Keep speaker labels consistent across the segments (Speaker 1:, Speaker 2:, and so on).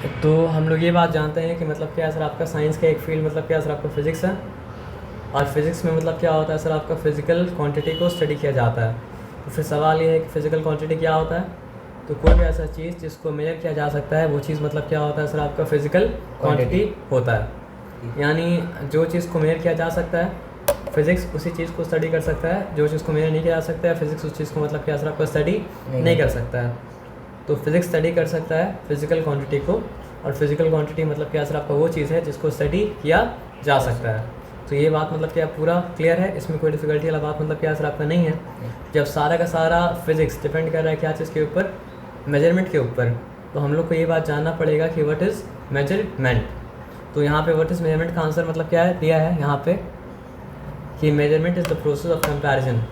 Speaker 1: तो हम लोग ये बात जानते हैं कि मतलब क्या सर आपका साइंस का एक फील्ड मतलब क्या सर आपका फिज़िक्स है। और फिज़िक्स में मतलब क्या होता है सर आपका फ़िज़िकल क्वांटिटी को स्टडी किया जाता है। तो फिर सवाल ये है कि फ़िज़िकल क्वांटिटी क्या होता है। तो कोई भी ऐसा चीज़ जिसको मेजर किया जा सकता है वो चीज़ मतलब क्या होता है सर आपका फ़िज़िकल क्वांटिटी होता है। यानी जो चीज़ को मेजर किया जा सकता है फिज़िक्स उसी चीज़ को स्टडी कर सकता है, जो चीज़ को मेजर नहीं किया जा सकता है फिज़िक्स उस चीज़ को मतलब क्या सर आपका स्टडी नहीं कर सकता है। तो फिज़िक्स स्टडी कर सकता है फिज़िकल क्वांटिटी को, और फिज़िकल क्वांटिटी मतलब क्या सर आपका वो चीज़ है जिसको स्टडी किया जा सकता है। तो ये बात मतलब क्या पूरा क्लियर है, इसमें कोई डिफ़िकल्टी वाला बात मतलब क्या सर आपका नहीं है। जब सारा का सारा फिज़िक्स डिपेंड कर रहा है क्या चीज़ के ऊपर, मेजरमेंट के ऊपर, तो हम लोग को ये बात जानना पड़ेगा कि व्हाट इज़ मेजरमेंट। तो यहाँ पे व्हाट इज़ मेजरमेंट का आंसर मतलब क्या है दिया है यहाँ पे कि measurement is the process of comparison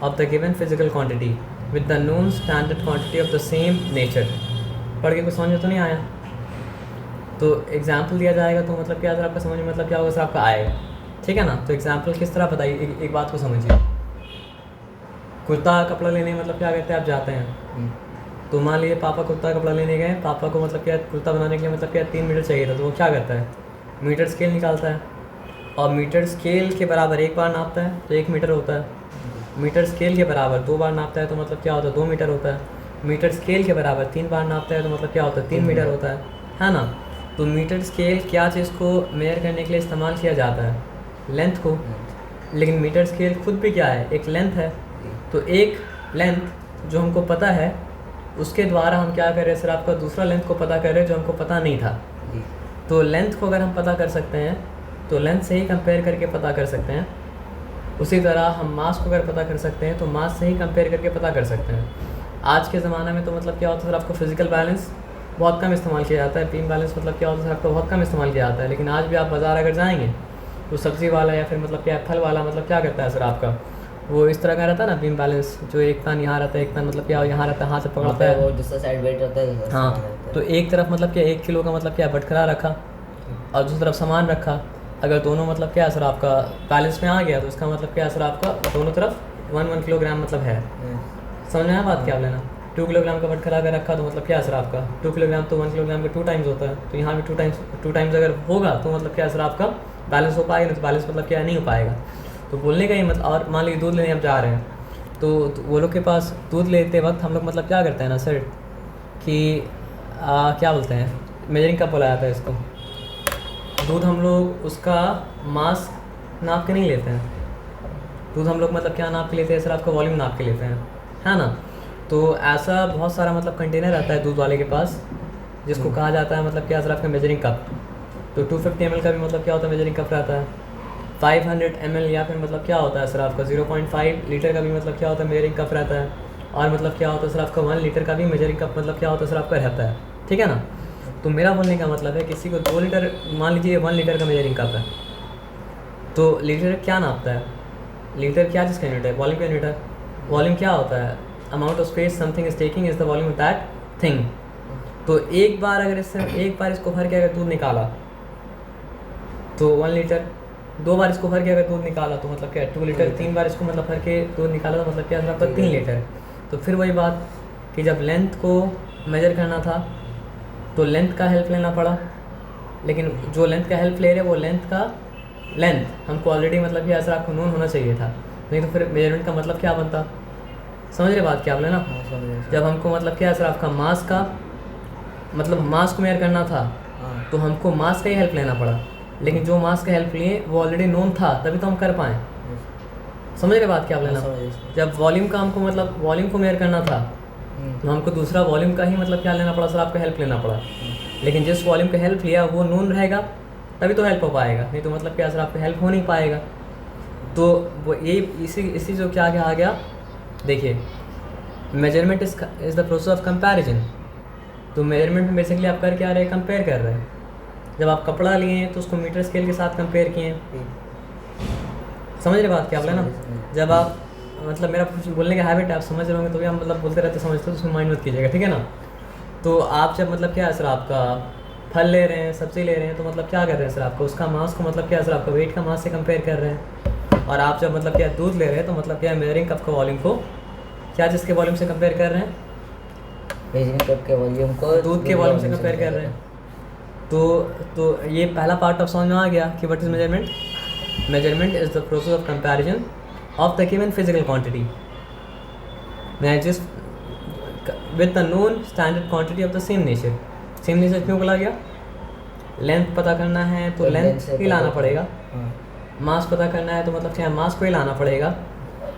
Speaker 1: of the given physical quantity with the known standard quantity of the same nature. पढ़ के कुछ समझ में तो नहीं आया? तो एग्जाम्पल दिया जाएगा तो मतलब क्या सर आपका समझ में मतलब क्या होगा सर आपका आएगा, ठीक है ना। तो एग्जाम्पल किस तरह बताइए, एक बात को समझिए। कुर्ता कपड़ा लेने मतलब क्या कहते हैं, आप जाते हैं तो मान लीजिए पापा कुर्ता कपड़ा लेने गए, पापा को मतलब क्या कुर्ता बनाने के लिए मतलब क्या 3 मीटर चाहिए था, तो वो क्या करता है मीटर स्केल निकालता है, और मीटर स्केल के बराबर एक बार नापता है तो 1 मीटर होता है, मीटर स्केल के बराबर 2 बार नापता है तो मतलब क्या होता है 2 मीटर होता है, मीटर स्केल के बराबर 3 बार नापता है तो मतलब क्या होता है 3 मीटर होता है ना। तो मीटर स्केल क्या चीज़ को मेजर करने के लिए इस्तेमाल किया जाता है, लेंथ को। लेकिन मीटर स्केल खुद भी क्या है, एक लेंथ है। तो एक लेंथ जो हमको पता है उसके द्वारा हम क्या कर रहे हैं सर आपका दूसरा लेंथ को पता कर रहे हैं जो हमको पता नहीं था। तो लेंथ को अगर हम पता कर सकते हैं तो लेंथ से ही कंपेयर करके पता कर सकते हैं। उसी तरह हम मास को अगर पता कर सकते हैं तो मास से ही कंपेयर करके पता कर सकते हैं। आज के ज़माने में तो मतलब क्या होता है सर आपको फिज़िकल बैलेंस बहुत कम इस्तेमाल किया जाता है, बीम बैलेंस मतलब क्या होता है सर आपको बहुत कम इस्तेमाल किया जाता है। लेकिन आज भी आप बाज़ार अगर जाएंगे तो सब्ज़ी वाला या फिर मतलब क्या फल वाला मतलब क्या करता है सर आपका वो इस तरह का रहता है ना बीम बैलेंस, जो एक कान यहाँ रहता है एक कान मतलब क्या यहाँ रहता है, हाथ से पकड़ता है
Speaker 2: वो दूसरा साइड वेट रहता है।
Speaker 1: हाँ। तो एक तरफ मतलब क्या 1 किलो का मतलब क्या बटखरा रखा और दूसरी तरफ सामान रखा। अगर दोनों मतलब क्या सर आपका बैलेंस में आ गया तो इसका मतलब क्या सर आपका दोनों तरफ 1 किलोग्राम मतलब है। समझ में आया बात क्या लेना। 2 किलोग्राम का बटखरा अगर रखा तो मतलब क्या सर आपका 2 किलोग्राम तो 1 किलोग्राम का 2 टाइम्स होता है। तो यहाँ भी 2 टाइम्स अगर होगा तो मतलब क्या सर आपका बैलेंस हो पाएगा, नहीं तो बैलेंस मतलब क्या नहीं हो पाएगा। तो बोलने का ही मतलब, और मान लीजिए दूध लेने आप जा रहे हैं तो वो लोग के पास दूध लेते वक्त हम लोग मतलब क्या करते हैं ना सर कि क्या बोलते हैं, मेजरिंग कप बोला जाता है इसको। दूध हम लोग उसका मास नाप के नहीं लेते हैं, दूध हम लोग मतलब क्या नाप के लेते हैं सर आपका वॉल्यूम नाप के लेते हैं, है ना। तो ऐसा बहुत सारा मतलब कंटेनर रहता है दूध वाले के पास जिसको कहा जाता है मतलब क्या सर आपका मेजरिंग कप। तो 250 ml का भी मतलब क्या होता है मेजरिंग कप रहता है। 500 ml या फिर मतलब क्या होता है सर आपका 0.5 लीटर का भी मतलब क्या होता है मेजरिंग कप रहता है। और मतलब क्या होता है सर आपका 1 लीटर का भी मेजरिंग कप मतलब क्या होता है सर आपका रहता है, ठीक है ना। तो मेरा बोलने का मतलब है किसी को 2 लीटर, मान लीजिए 1 लीटर का मेजरिंग कप है तो लीटर क्या नापता है, लीटर क्या चीज़ का यूनिट है, वॉल्यूम का यूनिट है। वॉल्यूम क्या होता है, amount of space something is taking is the volume of that thing. तो एक बार अगर इससे एक बार इसको भर के अगर दूध निकाला तो 1 लीटर, 2 बार इसको भर के अगर दूध निकाला तो मतलब क्या 2 लीटर, 3 बार इसको मतलब भर के दूध निकाला तो मतलब क्या आपका 3 लीटर। तो फिर वही बात कि जब लेंथ को मेजर करना था तो लेंथ का हेल्प लेना पड़ा, लेकिन जो लेंथ का हेल्प ले रहे वो लेंथ हमको ऑलरेडी मतलब कि ऐसा आपको नोन होना चाहिए था, नहीं तो फिर मेजरमेंट का मतलब क्या बनता। समझ रहे बात क्या आप लेना। जब हमको मतलब क्या सर आपका मास का मतलब मास को मेजर करना था तो हमको मास का ही हेल्प लेना पड़ा, लेकिन जो मास का हेल्प लिए वो ऑलरेडी नोन था तभी तो हम कर पाएँ। समझ रहे बात क्या आप लेना। जब वॉल्यूम का हमको मतलब वॉल्यूम को मेजर करना था तो हमको दूसरा वॉल्यूम का ही मतलब क्या लेना पड़ा सर आपको हेल्प लेना पड़ा, लेकिन जिस वॉल्यूम का हेल्प लिया वो नोन रहेगा तभी तो हेल्प हो पाएगा, नहीं तो मतलब क्या सर आपको हेल्प हो नहीं पाएगा। तो वो ये इसी जो क्या आ गया देखिए, measurement is the process of comparison. तो मेजरमेंट में बेसिकली आप कर क्या रहे हैं, कंपेयर कर रहे हैं। जब आप कपड़ा लिए हैं तो उसको मीटर स्केल के साथ कंपेयर किए, समझ रहे बात क्या आप लेना। जब आप मतलब मेरा कुछ बोलने का हैबिट है, आप समझ रहे होंगे तो भी हम मतलब बोलते रहते समझते तो उसमें माइंड मत कीजिएगा, ठीक है ना। तो आप जब मतलब क्या है सर आपका फल ले रहे हैं, सब्ज़ी ले रहे हैं तो मतलब क्या कर रहे हैं सर आपका उसका मास को मतलब क्या सर आपका वेट का मास से कंपेयर कर रहे हैं। और आप जब मतलब क्या दूध ले रहे हैं तो मतलब क्या मेजरिंग कप का वॉल्यूम को क्या जिसके वॉल्यूम से कंपेयर कर रहे हैं,
Speaker 2: मेजरिंग कप के वॉल्यूम को
Speaker 1: दूध के वॉल्यूम से कंपेयर कर रहे हैं। तो ये पहला पार्ट अब समझ में आ गया कि what is measurement. Measurement is the process of comparison of the given physical quantity matches with the known standard quantity of the same nature. Same nature क्यों बोला गया? लेंथ पता करना है तो लेंथ ही लाना पड़ेगा, मास पता करना है तो मतलब क्या मास को ही लाना पड़ेगा।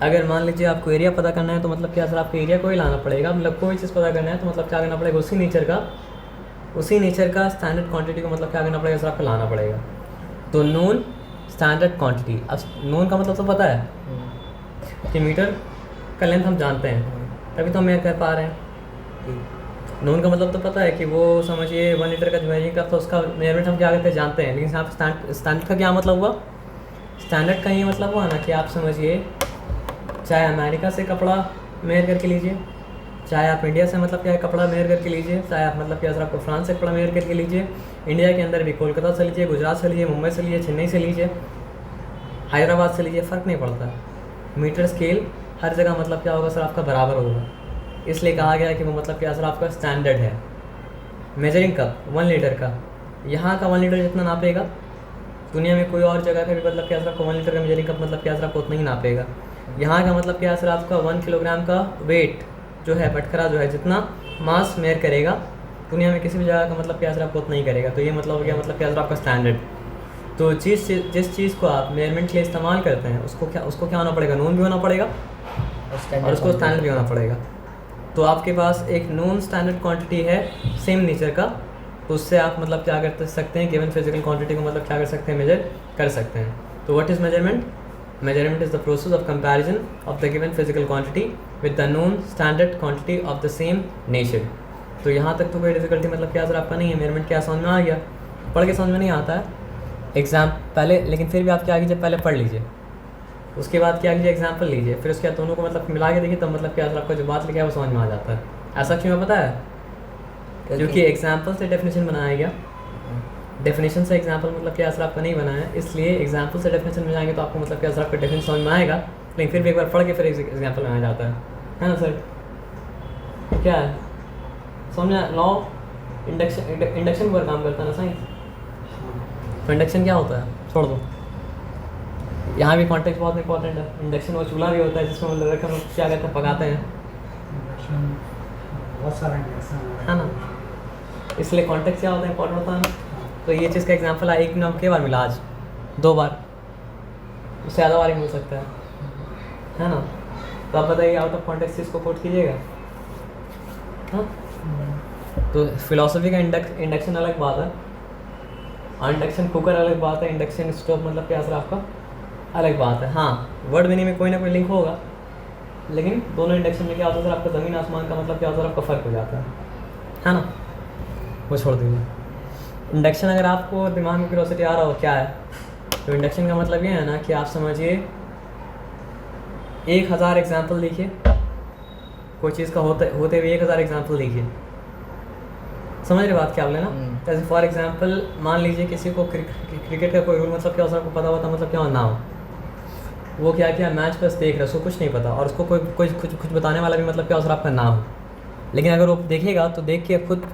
Speaker 1: अगर मान लीजिए आपको एरिया पता करना है तो मतलब क्या सर आपको एरिया को ही लाना पड़ेगा। मतलब कोई चीज़ पता करना है तो मतलब क्या करना पड़ेगा, उसी नेचर का स्टैंडर्ड क्वांटिटी को मतलब क्या करना पड़ेगा सर आपको लाना पड़ेगा। तो नोन स्टैंडर्ड क्वांटिटी, अब नोन का मतलब तो पता है कि मीटर का लेंथ हम जानते हैं, तभी तो हम मेयर कर पा रहे हैं। नोन का मतलब तो पता है कि वो समझिए 1 लीटर का जो मेजरिंग कप था उसका मेजरमेंट हम क्या करते हैं जानते हैं। लेकिन यहाँ पे स्टैंडर्ड का क्या मतलब हुआ? स्टैंडर्ड का ये मतलब हुआ ना कि आप समझिए चाहे अमेरिका से कपड़ा मेयर करके लीजिए, चाहे आप इंडिया से मतलब क्या है कपड़ा मेयर करके लीजिए, चाहे आप मतलब क्या सर आपको फ्रांस से कपड़ा मेयर करके लीजिए, इंडिया के अंदर भी कोलकाता से लीजिए, गुजरात से लीजिए, मुंबई से लीजिए, चेन्नई से लीजिए, हैदराबाद से लीजिए, फ़र्क नहीं पड़ता। मीटर स्केल हर जगह मतलब क्या होगा सर आपका बराबर होगा। इसलिए कहा गया कि वो मतलब क्या सर आपका स्टैंडर्ड है। मेजरिंग कप 1 लीटर का, यहाँ का 1 लीटर जितना नापेगा दुनिया में कोई और जगह का भी मतलब क्या सर आपको 1 लीटर का मेजरिंग कप मतलब क्या सर आपको उतना ही नापेगा। यहाँ का मतलब क्या सर आपका 1 किलोग्राम का वेट जो है बटखरा जो है जितना मास मेयर करेगा दुनिया में किसी भी जगह का मतलब क्या सर आपको उतना ही करेगा। तो ये मतलब हो गया मतलब क्या सर आपका स्टैंडर्ड। तो जिस चीज़ को आप मेजरमेंट के लिए इस्तेमाल करते हैं उसको क्या होना पड़ेगा, नोन भी होना पड़ेगा और उसको स्टैंडर्ड भी होना पड़ेगा। तो आपके पास एक नोन स्टैंडर्ड क्वांटिटी है सेम नेचर का, तो उससे आप मतलब क्या कर सकते हैं, गिवन फिजिकल क्वांटिटी को मतलब क्या कर सकते हैं, मेजर कर सकते हैं। तो what is measurement? Measurement is the process of comparison of the given physical quantity with the known standard quantity of the same nature. तो यहाँ तक तो कोई डिफिकल्टी मतलब क्या सर आपका नहीं है। मेजरमेंट क्या समझ में आ गया? पढ़ के समझ में नहीं आता है एग्ज़ाम पहले, लेकिन फिर भी आप क्या कीजिए पहले पढ़ लीजिए, उसके बाद क्या कीजिए एग्जाम्पल लीजिए, फिर उसके बाद दोनों को मतलब मिला के देखिए तब मतलब क्या सर आपको जो बात लिखा है वो समझ में आ जाता है। ऐसा क्यों है पता है? क्योंकि एग्जाम्पल से डेफिनेशन बनाया गया, डेफिनेशन से एग्जाम्पल मतलब क्या सर आपका नहीं बना है, इसलिए एग्जाम्पल से डेफिनेशन में जाएंगे तो आपको मतलब क्या सर आपका डेफिनेशन समझ में आएगा, लेकिन फिर भी एक बार पढ़ के फिर एग्जाम्पल में आ जाता है ना सर? क्या है समझा? लॉ इंडक्शन पर काम करता है ना साइंस। तो इंडक्शन क्या होता है छोड़ दो, यहाँ भी कॉन्टेक्स्ट बहुत इंपॉर्टेंट है। इंडक्शन वो चूल्हा भी होता है जिसमें मतलब रखकर क्या कहते हैं पकाते हैं,
Speaker 2: बहुत सारा इंडक्शन
Speaker 1: है ना, इसलिए कॉन्टेक्स्ट क्या होता है इंपॉर्टेंट होता है ना। तो ये चीज़ का एग्जांपल है, एक नाम के बार मिला आज 2 बार, उससे ज़्यादा बार ही मिल सकता है ना। तो आप बताइए आउट ऑफ कॉन्टेक्स्ट इसको कोट कीजिएगा। हाँ तो फिलॉसफी का इंडक्शन अलग बात है और इंडक्शन कुकर अलग बात है, इंडक्शन स्टोव मतलब क्या सर आपका अलग बात है। हाँ वर्ड मीनिंग में कोई ना कोई लिंक होगा, लेकिन दोनों इंडक्शन में क्या होता है सर आपका ज़मीन आसमान का मतलब क्या होता है आपका फ़र्क हो जाता है ना। वो छोड़ दीजिए। इंडक्शन अगर आपको दिमाग में क्यूरियोसिटी आ रहा हो क्या है, तो इंडक्शन का मतलब ये है ना कि आप समझिए 1000 एग्जाम्पल लिखिए, कोई चीज़ का होते हुए 1000 एग्जाम्पल लिखिए, समझ रहे बात क्या बोले ना। जैसे फॉर एग्जांपल मान लीजिए किसी को क्रिकेट का कोई रूल मतलब क्या हो आपको पता होता मतलब क्या ना हो, वो क्या किया मैच बस देख रहा है, उसको कुछ नहीं पता और उसको कोई कुछ बताने वाला भी मतलब क्या हो आपका ना हो, लेकिन अगर वो देखेगा तो देख के खुद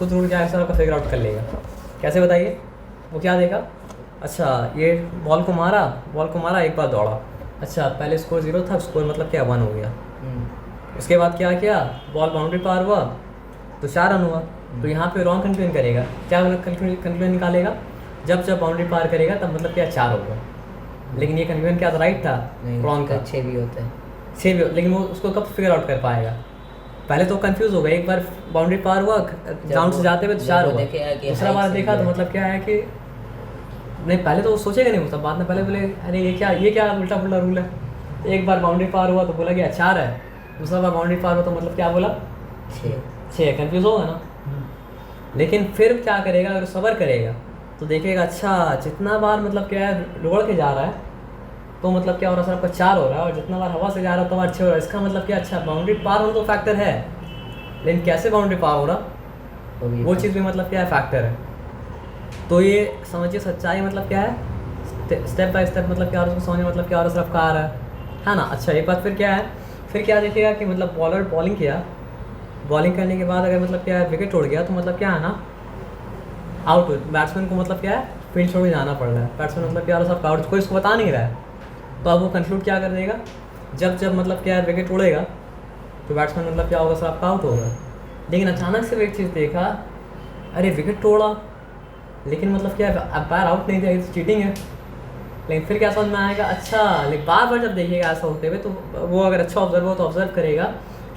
Speaker 1: रूल क्या है सर आपका फिगर आउट कर लेगा। कैसे बताइए? वो क्या देगा, अच्छा ये बॉल को मारा एक बार दौड़ा, अच्छा पहले स्कोर 0 था, स्कोर मतलब क्या 1 हो गया, उसके बाद क्या किया बॉल बाउंड्री पार हुआ तो 4 रन हुआ। तो यहाँ पे रॉन्ग कंक्लूजन करेगा, क्या कंक्लूजन निकालेगा, जब बाउंड्री पार करेगा तब मतलब क्या 4 होगा, लेकिन ये कंक्लूजन क्या था राइट था, रॉन्ग था।
Speaker 3: 6 भी होता है,
Speaker 1: 6 भी, लेकिन वो उसको कब फिगर आउट कर पाएगा, पहले तो कंफ्यूज होगा, एक बार बाउंड्री पार हुआ ग्राउंड से जाते हुए तो 4 हुआ, दूसरा बार देखा तो मतलब क्या है कि नहीं, पहले तो वो सोचेगा नहीं, वो सब बाद में पहले बोले अरे ये क्या उल्टा पुल्टा रूल है। एक बार बाउंड्री पार हुआ तो बोला गया 4 है, दूसरा बार बाउंड्री पार हुआ तो मतलब क्या बोला 6, कंफ्यूज होगा ना। लेकिन फिर क्या करेगा, अगर सब्र करेगा तो देखेगा अच्छा जितना बार मतलब क्या है दौड़ के जा रहा है तो मतलब क्या हो रहा है सर आपका 4 हो रहा है, और जितना बार हवा से जा रहा है तो बार 6 हो रहा है। इसका मतलब क्या, अच्छा बाउंड्री पार होना तो फैक्टर है, लेकिन कैसे बाउंड्री पार हो रहा वो चीज़ भी मतलब क्या है फैक्टर है। तो ये समझिए सच्चाई मतलब क्या है, स्टेप बाय स्टेप मतलब क्या हो रहा है उसको समझिए मतलब क्या हो रहा है सर आपका आ रहा है ना। अच्छा एक बात फिर क्या है, फिर क्या देखिएगा कि मतलब बॉलर बॉलिंग किया, बॉलिंग करने के बाद अगर मतलब क्या है विकेट उड़ गया तो मतलब क्या है ना आउट हो, बैट्समैन को मतलब क्या है फील्ड छोड़ के जाना पड़ रहा है, बैट्समैन मतलब क्या सब आउट, कोई इसको बता नहीं रहा है, तो अब वो कंक्लूड क्या कर देगा, जब जब मतलब क्या है विकेट उड़ेगा तो बैट्समैन मतलब क्या होगा सर आपका आउट होगा। लेकिन अचानक से वो एक चीज़ देखा, अरे विकेट तोड़ा लेकिन मतलब क्या अंपायर आउट नहीं दिया, ये तो चीटिंग है। लेकिन फिर क्या समझ में आएगा, अच्छा लेकिन बार बार जब देखिएगा ऐसा होते हुए तो वो अगर अच्छा ऑब्जर्व हो तो ऑब्जर्व करेगा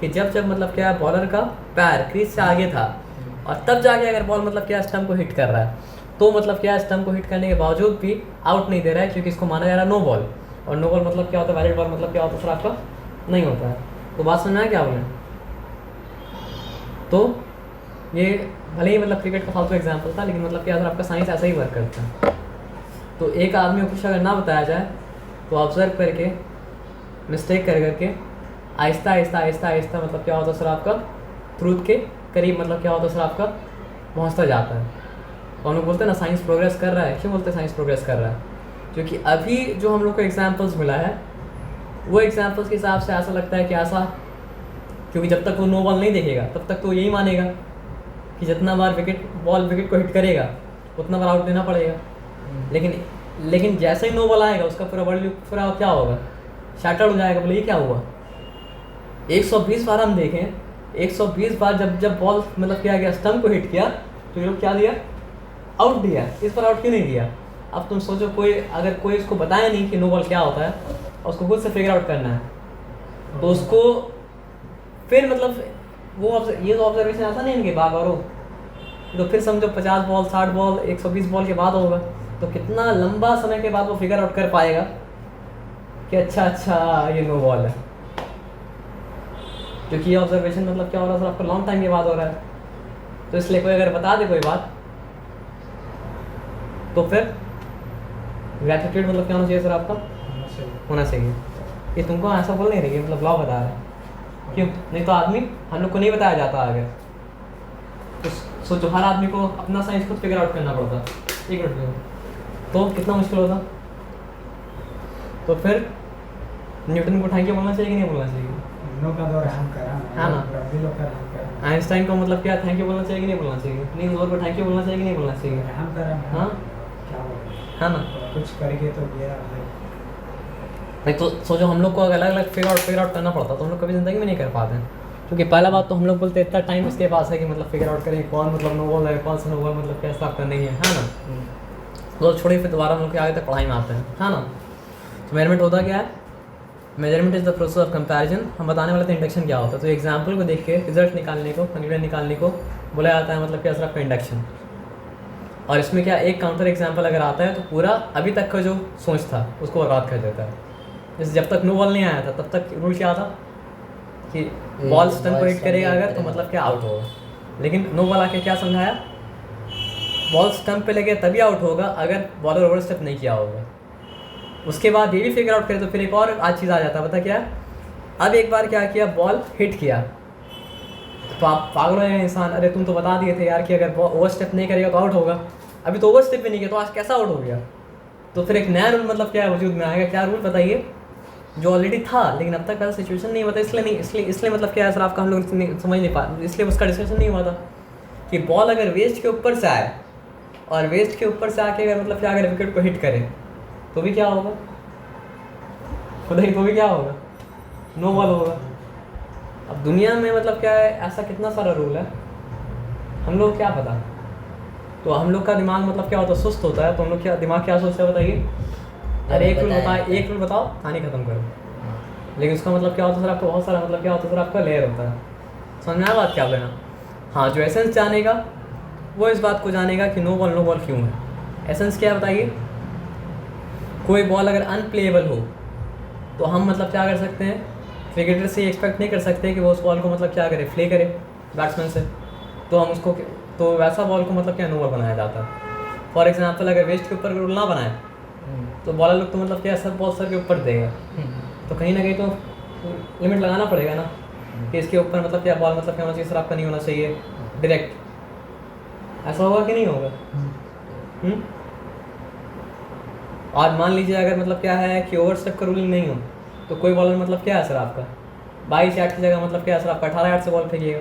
Speaker 1: कि जब जब मतलब क्या बॉलर का पैर क्रीज से आगे था और तब जाके अगर बॉल मतलब क्या स्टंप को हिट कर रहा है, तो मतलब क्या स्टंप को हिट करने के बावजूद भी आउट नहीं दे रहा है, क्योंकि इसको माना जा रहा है नो बॉल। और नो बॉल मतलब क्या होता है, वैलिड बॉल मतलब क्या होता है सर आपका नहीं होता है। तो बात समझ में आया क्या बोले? तो ये भले ही मतलब क्रिकेट का फालतू एग्जाम्पल था, लेकिन मतलब क्या अगर आपका साइंस ऐसा ही वर्क करता है। तो एक आदमी को कुछ अगर ना बताया जाए तो ऑब्जर्व करके मिस्टेक कर करके आहिस्ता आहिस्ता आहिस्ता आहिस्ता मतलब क्या होता है सर आपका ट्रूथ के करीब मतलब क्या होता है सर आपका पहुंचता जाता है। तो हम लोग बोलते हैं ना साइंस प्रोग्रेस कर रहा है। क्यों बोलते हैं साइंस प्रोग्रेस कर रहा है? क्योंकि अभी जो हम लोग को एग्जाम्पल्स मिला है वो एग्जाम्पल्स के हिसाब से ऐसा लगता है कि ऐसा, क्योंकि जब तक वो नो बॉल नहीं देखेगा तब तक तो यही मानेगा कि जितना बार बॉल विकेट को हिट करेगा उतना बार आउट देना पड़ेगा। लेकिन जैसे ही नो बॉल आएगा उसका पूरा वर्ल्ड पूरा क्या होगा, शैटर्ड हो जाएगा। बोले ये क्या हुआ, 120 बार हम देखें, 120 बार जब बॉल मतलब क्या गया स्टंप को हिट किया तो ये लोग क्या दिया, आउट दिया। इस पर आउट क्यों नहीं दिया? अब तुम सोचो अगर कोई उसको बताया नहीं कि नो बॉल क्या होता है और उसको खुद से फिगर आउट करना है तो उसको फिर मतलब ये तो ऑब्जर्वेशन ऐसा नहीं है कि बार बार हो, तो फिर समझो 50 बॉल 60 बॉल 120 बॉल के बाद होगा, तो कितना लंबा समय के बाद वो फिगर आउट कर पाएगा कि अच्छा ये नो बॉल है। क्योंकि ये ऑब्जर्वेशन मतलब क्या हो रहा है सर आपको लॉन्ग टाइम के बाद हो रहा है। तो इसलिए कोई अगर बता दे कोई बात तो फिर ग्रेटिट्यूड मतलब क्या होना चाहिए सर आपका, होना चाहिए कि तुमको ऐसा बोल नहीं रही मतलब लॉ बता रहा है। क्यों नहीं तो आदमी हम लोग को नहीं बताया जाता आगे, तो सोचो हर आदमी को अपना साइंस खुद फिगर आउट करना पड़ता। एक मिनट में तो कितना मुश्किल होता। तो फिर न्यूटन को थैंक यू बोलना चाहिए कि नहीं बोलना चाहिए? हाँ ना, आइंस्टाइन को मतलब क्या थैंक यू बोलना चाहिए कि नहीं बोलना चाहिए? नील्स बोर को थैंक यू बोलना चाहिए कि नहीं बोलना चाहिए? हाँ हाँ ना,
Speaker 2: कुछ करके तो गया
Speaker 1: नहीं तो सोचो हम लोग को अगर अलग अलग फिगर आउट करना पड़ता तो हम लोग कभी ज़िंदगी में नहीं कर पाते। क्योंकि पहला बात तो हम लोग बोलते इतना टाइम इसके पास है कि मतलब फिगर आउट करें कौन मतलब नो बॉल है कौन सा नो बॉल मतलब क्या साफ करनी है ना। तो छोड़िए फिर दोबारा हम लोग आगे तक पढ़ाई में आते हैं, है ना। तो मेजरमेंट होता क्या है? Measurement is the process of comparison. हम बताने वाले थे इंडक्शन क्या होता है। तो एग्जाम्पल को देख के रिजल्ट निकालने को कंक्लूजन निकालने को बोला जाता है मतलब क्या सर आपका इंडक्शन। और इसमें क्या एक काउंटर एग्जाम्पल अगर आता है तो पूरा अभी तक का जो सोच था उसको बर्बाद कर देता है। जैसे जब तक नो बॉल नहीं आया था तब तक रूल क्या था कि बॉल स्टंप को हिट करेगा अगर तो मतलब क्या आउट होगा। लेकिन नो बॉल आके क्या समझाया, बॉल स्टंप पे लगे तभी आउट होगा अगर बॉलर ओवर स्टेप नहीं किया होगा। उसके बाद ये भी फिगर आउट करे तो फिर एक और आज चीज़ आ जाता है, पता क्या? अब एक बार क्या किया, बॉल हिट किया तो आप पागल हो गए इंसान, अरे तुम तो बता दिए थे यार कि अगर ओवर स्टेप नहीं करेगा तो आउट होगा। अभी तो ओवर स्टेप भी नहीं किया तो आज कैसा आउट हो गया? तो फिर एक नया रूल मतलब क्या है वजूद में आएगा। क्या रूल बताइए? जो ऑलरेडी था लेकिन अब तक ऐसा सिचुएशन नहीं होता, इसलिए मतलब क्या है सर आपका हम लोग समझ नहीं पा, इसलिए उसका डिस्कशन नहीं हुआ था कि बॉल अगर वेस्ट के ऊपर से आए और वेस्ट के ऊपर से आके अगर मतलब क्या अगर विकेट को हिट करे तो भी क्या होगा, खुद ही तो भी क्या होगा, नो बॉल होगा। अब दुनिया में मतलब क्या है ऐसा कितना सारा रूल है, हम लोग क्या पता। तो हम लोग का दिमाग मतलब क्या होता है, सुस्त होता है। तो हम लोग क्या दिमाग क्या सोचता है बताइए, अरे एक रूल बताओ कहानी खत्म करो। लेकिन उसका मतलब क्या होता है सर आपको बहुत सारा मतलब क्या होता है सर आपका लेयर होता है। समझ में आया बात क्या लेना? हाँ, जो एसेंस जानेगा वो इस बात को जानेगा कि नो बॉल क्यों है। एसेंस क्या है बताइए? कोई बॉल अगर अनप्लेएबल हो तो हम मतलब क्या कर सकते हैं, क्रिकेटर से एक्सपेक्ट नहीं कर सकते कि वो उस बॉल को मतलब क्या करे, प्ले करे बैट्समैन से। तो हम उसको तो वैसा बॉल को मतलब क्या नो बॉल बनाया जाता है। फॉर एग्जांपल अगर वेस्ट के ऊपर रूल ना बनाए तो बॉलर लोग तो मतलब क्या सब बॉल सर के ऊपर देगा, तो कहीं ना कहीं तो लिमिट लगाना पड़ेगा ना कि इसके ऊपर मतलब क्या बॉल मतलब क्या होना चाहिए सर आपका नहीं होना चाहिए डायरेक्ट। ऐसा होगा कि नहीं होगा? और मान लीजिए अगर मतलब क्या है कि ओवर स्टेप का रूलिंग नहीं हो तो कोई बॉलर मतलब क्या है सर आपका 22 यार्ड की जगह मतलब क्या है सर आपका 18 यार्ड से बॉल फेंकेगा।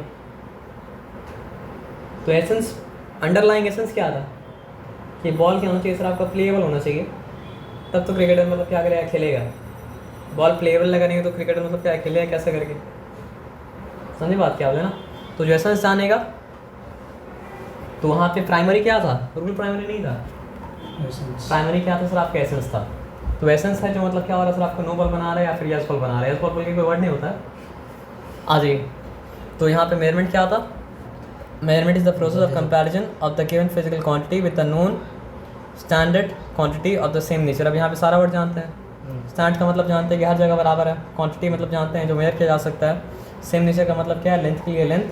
Speaker 1: तो एसेंस अंडरलाइंग एसेंस क्या था कि बॉल क्या होना चाहिए सर आपका, प्लेएबल होना चाहिए, तब तो क्रिकेटर मतलब क्या करेगा, खेलेगा। बॉल प्लेएबल लगा नहीं है तो क्रिकेटर मतलब क्या खेलेगा कैसे करके, समझे बात क्या बोले ना। तो जो एसेंस जानेगा तो वहाँ पे प्राइमरी क्या था, रूल प्राइमरी नहीं था, प्राइमरी क्या था सर आपका, एसेंस था। तो एसेंस है जो मतलब क्या हो रहा है सर आपका, नो बॉल बना रहा है या फिर यस बॉल बना रहा है, यस बॉल बोल के कोई वर्ड नहीं होता है। आ जाइए, तो यहाँ पे मेजरमेंट क्या था, measurement is the process of comparison of the given physical quantity with the known standard quantity of the same nature. अब यहाँ पे सारा वर्ड जानते हैं, स्टैंड का मतलब जानते हैं कि हर जगह बराबर है, क्वांटिटी मतलब जानते हैं जो मेजर किया जा सकता है, सेम नेचर का मतलब क्या है, लेंथ के लिए लेंथ,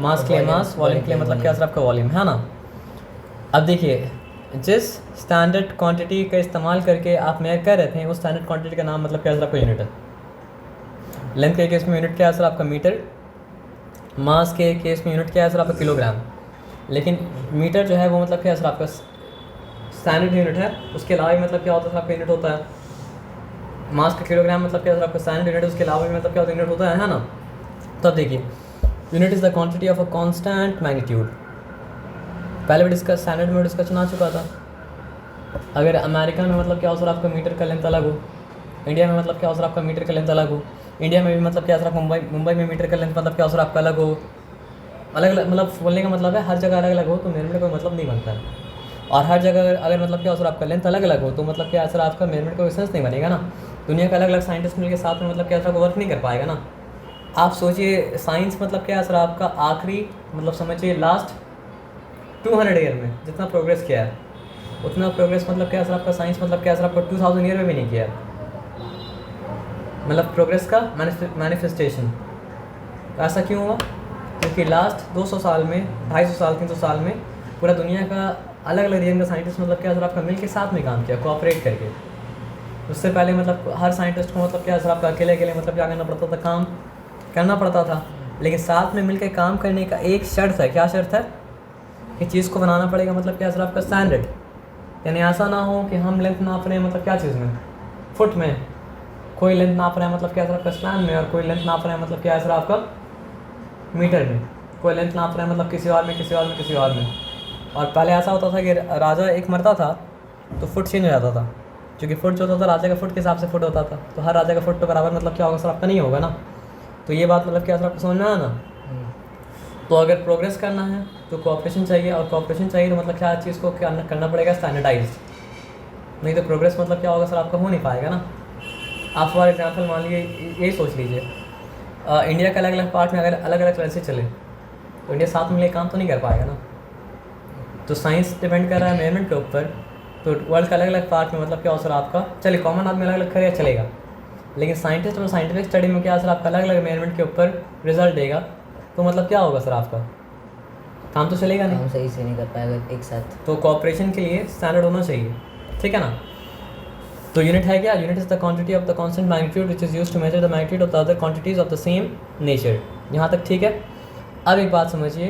Speaker 1: मास के लिए मास, वॉल्यूम के लिए मतलब क्या सर आपका वॉल्यूम, है ना। अब देखिए, जिस स्टैंडर्ड क्वांटिटी का इस्तेमाल करके आप मेजर कर रहे थे उस स्टैंडर्ड क्वांटिटी का नाम मतलब क्या सर आपका यूनिट है। लेंथ के केस में यूनिट क्या है सर आपका मीटर, मास के केस में यूनिट क्या है सर आपका किलोग्राम। लेकिन मीटर जो है वो मतलब क्या है सर आपका स्टैंडर्ड यूनिट है, उसके अलावा भी मतलब क्या होता है सर आपका यूनिट होता है। मास का किलोग्राम मतलब क्या है सर आपका स्टैंडर्ड यूनिट, उसके अलावा भी मतलब क्या होता है यूनिट होता है ना। तो अब देखिए, unit is the quantity of a constant magnitude, पहले भी डिस्कस स्टैंडर्ड में डिस्कशन आ चुका था। अगर अमेरिका में मतलब क्या हो सर आपका मीटर का लेंथ अलग हो, इंडिया में मतलब क्या हो सर आपका मीटर का लेंथ अलग हो, इंडिया में भी मतलब क्या सर मुंबई में मीटर का लेंथ मतलब क्या हो सर आपका अलग हो, अलग अलग मतलब बोलने का मतलब है हर जगह अलग अलग हो तो मेजरमेंट का कोई मतलब नहीं बनता है। और हर जगह अगर मतलब क्या हो सर आपका लेंथ अलग अलग हो तो मतलब क्या सर आपका मेजरमेंट का सेंस नहीं बनेगा ना। दुनिया के अलग अलग साइंटिस्ट मिलकर साथ में मतलब क्या सर वर्क नहीं कर पाएगा ना। आप सोचिए, साइंस मतलब क्या सर आपका आखिरी मतलब समझिए लास्ट 200 ईयर में जितना प्रोग्रेस किया है उतना प्रोग्रेस मतलब क्या सर आपका साइंस मतलब क्या सर आपका 2000 ईयर में भी नहीं किया है। मतलब प्रोग्रेस का मैनिफेस्टेशन ऐसा क्यों हुआ, क्योंकि लास्ट 200 साल में 250 साल 300 साल में पूरा दुनिया का अलग अलग रीजन का साइंटिस्ट मतलब क्या सर आपका मिल के साथ में काम किया, कोऑपरेट करके। उससे पहले मतलब हर साइंटिस्ट को मतलब क्या सर आपका अकेले अकेले मतलब क्या करना पड़ता था, काम करना पड़ता था। लेकिन साथ में मिलकर काम करने का एक शर्त है, क्या शर्त है, कि चीज़ को बनाना पड़ेगा मतलब क्या सर आपका स्टैंडर्ड, यानी ऐसा ना हो कि हम लेंथ नाप रहे हैं मतलब क्या चीज़ में, फुट में, कोई लेंथ नाप रहा है मतलब क्या सर आपका स्पैन में, और कोई लेंथ नाप रहा है मतलब क्या है सर आपका मीटर में, कोई लेंथ नाप रहा है मतलब किसी और में किसी और में किसी और में। और पहले ऐसा होता था कि राजा एक मरता था तो फुट चेंज हो जाता था, क्योंकि फुट जो होता था राजा का फुट के हिसाब से फुट होता था, तो हर राजा का फुट तो बराबर मतलब क्या होगा सर आपका नहीं होगा ना। तो ये बात मतलब क्या सर आपको समझ में आया ना। तो अगर प्रोग्रेस करना है तो कोऑपरेशन चाहिए, और कोऑपरेशन चाहिए तो मतलब क्या चीज़ को क्या करना पड़ेगा, स्टैंडर्डाइज, नहीं तो प्रोग्रेस मतलब क्या होगा सर आपका हो नहीं पाएगा ना। आप फॉर एग्जांपल मान लीजिए यही सोच लीजिए, इंडिया के अलग अलग पार्ट में अगर अलग अलग तरह से चले तो इंडिया साथ में मिलकर काम तो नहीं कर पाएगा ना। तो साइंस डिपेंड कर रहा है मेजरमेंट के ऊपर, तो वर्ल्ड का अलग अलग पार्ट में मतलब क्या हो सर आपका, चलिए कॉमन आदमी अलग अलग करे चलेगा, लेकिन साइंटिस्ट और साइंटिफिक स्टडी में क्या सर आपका अलग अलग मेजरमेंट के ऊपर रिजल्ट देगा, तो मतलब क्या होगा सर आपका काम तो चलेगा नहीं,
Speaker 2: हम सही से नहीं कर पाएगा एक साथ।
Speaker 1: तो कोऑपरेशन के लिए स्टैंडर्ड होना चाहिए, ठीक है ना। तो यूनिट है क्या, unit is the quantity of the constant magnitude which is used to measure the magnitude of the other quantities of the same nature. यहाँ तक ठीक है। अब एक बात समझिए,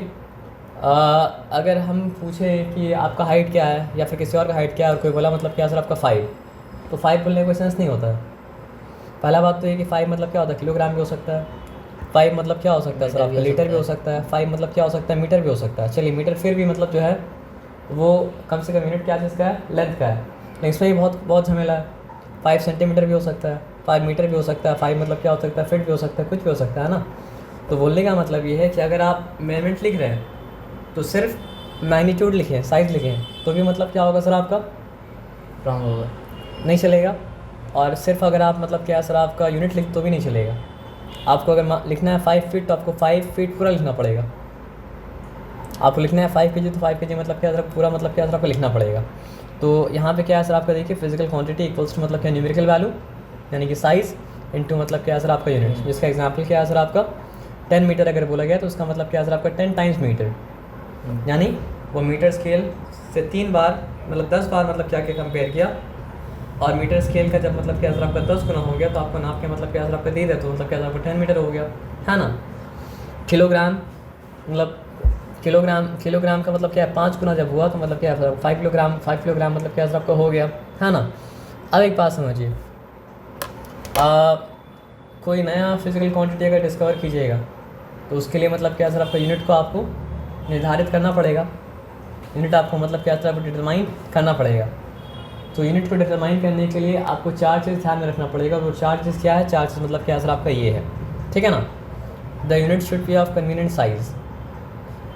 Speaker 1: अगर हम पूछें कि आपका हाइट क्या है या फिर किसी और का हाइट क्या है और कोई बोला मतलब क्या सर आपका 5, तो 5 बोलने का कोई सेंस नहीं होता है। पहला बात तो ये कि 5 मतलब क्या होता है, किलोग्राम भी हो सकता है, 5 मतलब क्या हो सकता है सर आपका लीटर भी हो सकता है, 5 मतलब क्या हो सकता है मीटर भी हो सकता है। चलिए मीटर फिर भी मतलब जो है वो कम से कम यूनिट क्या चीज़ का है, लेंथ का है, लेकिन इसमें भी बहुत बहुत झमेला है। 5 सेंटीमीटर भी हो सकता है, 5 मीटर भी हो सकता है, 5 मतलब क्या हो सकता है, फिट भी हो सकता है, कुछ भी हो सकता है ना। तो बोलने का मतलब ये है कि अगर आप मेजरमेंट लिख रहे हैं तो सिर्फ मैग्नीट्यूड लिखें, साइज़ लिखें, तो भी मतलब क्या होगा सर आपका
Speaker 2: रॉन्ग होगा,
Speaker 1: नहीं चलेगा। और सिर्फ अगर आप मतलब क्या सर आपका यूनिट लिख तो भी नहीं चलेगा। आपको अगर लिखना है 5 फीट तो आपको 5 फीट पूरा लिखना पड़ेगा। आपको लिखना है 5 kg तो 5 kg मतलब क्या सर पूरा मतलब क्या सर आपको लिखना पड़ेगा। तो यहाँ पे क्या है सर आपका देखिए, फिजिकल क्वांटिटी इक्वल्स टू मतलब क्या न्यूमेरिकल वैल्यू यानी कि साइज़ इनटू मतलब क्या है सर आपका यूनिट। जिसका एग्जांपल क्या है सर आपका 10 मीटर अगर बोला गया तो उसका मतलब क्या है सर आपका 10 टाइम्स मीटर, यानी वो मीटर स्केल से 3 बार मतलब 10 बार मतलब क्या क्या कंपेयर किया, और मीटर स्केल का जब मतलब क्या सर आपका 10 गुना हो गया तो आपको नाप के मतलब क्या सर आपका दे दिया तो मतलब क्या सर आपका 10 मीटर हो गया, है ना। किलोग्राम मतलब किलोग्राम का मतलब क्या है 5 गुना जब हुआ तो मतलब क्या है 5 किलोग्राम मतलब क्या सर आपका हो गया, है ना। अब एक बात समझिए, कोई नया फिजिकल क्वांटिटी अगर डिस्कवर कीजिएगा तो उसके लिए मतलब क्या सर आपका यूनिट को आपको निर्धारित करना पड़ेगा। यूनिट आपको मतलब क्या तरह डिटरमाइन करना पड़ेगा। तो यूनिट को डिटरमाइन करने के लिए आपको 4 चीज़ ध्यान में रखना पड़ेगा। वो 4 चीज़ क्या है? 4 चीज़ मतलब क्या सर आपका ये है, ठीक है ना। The unit should be of convenient size.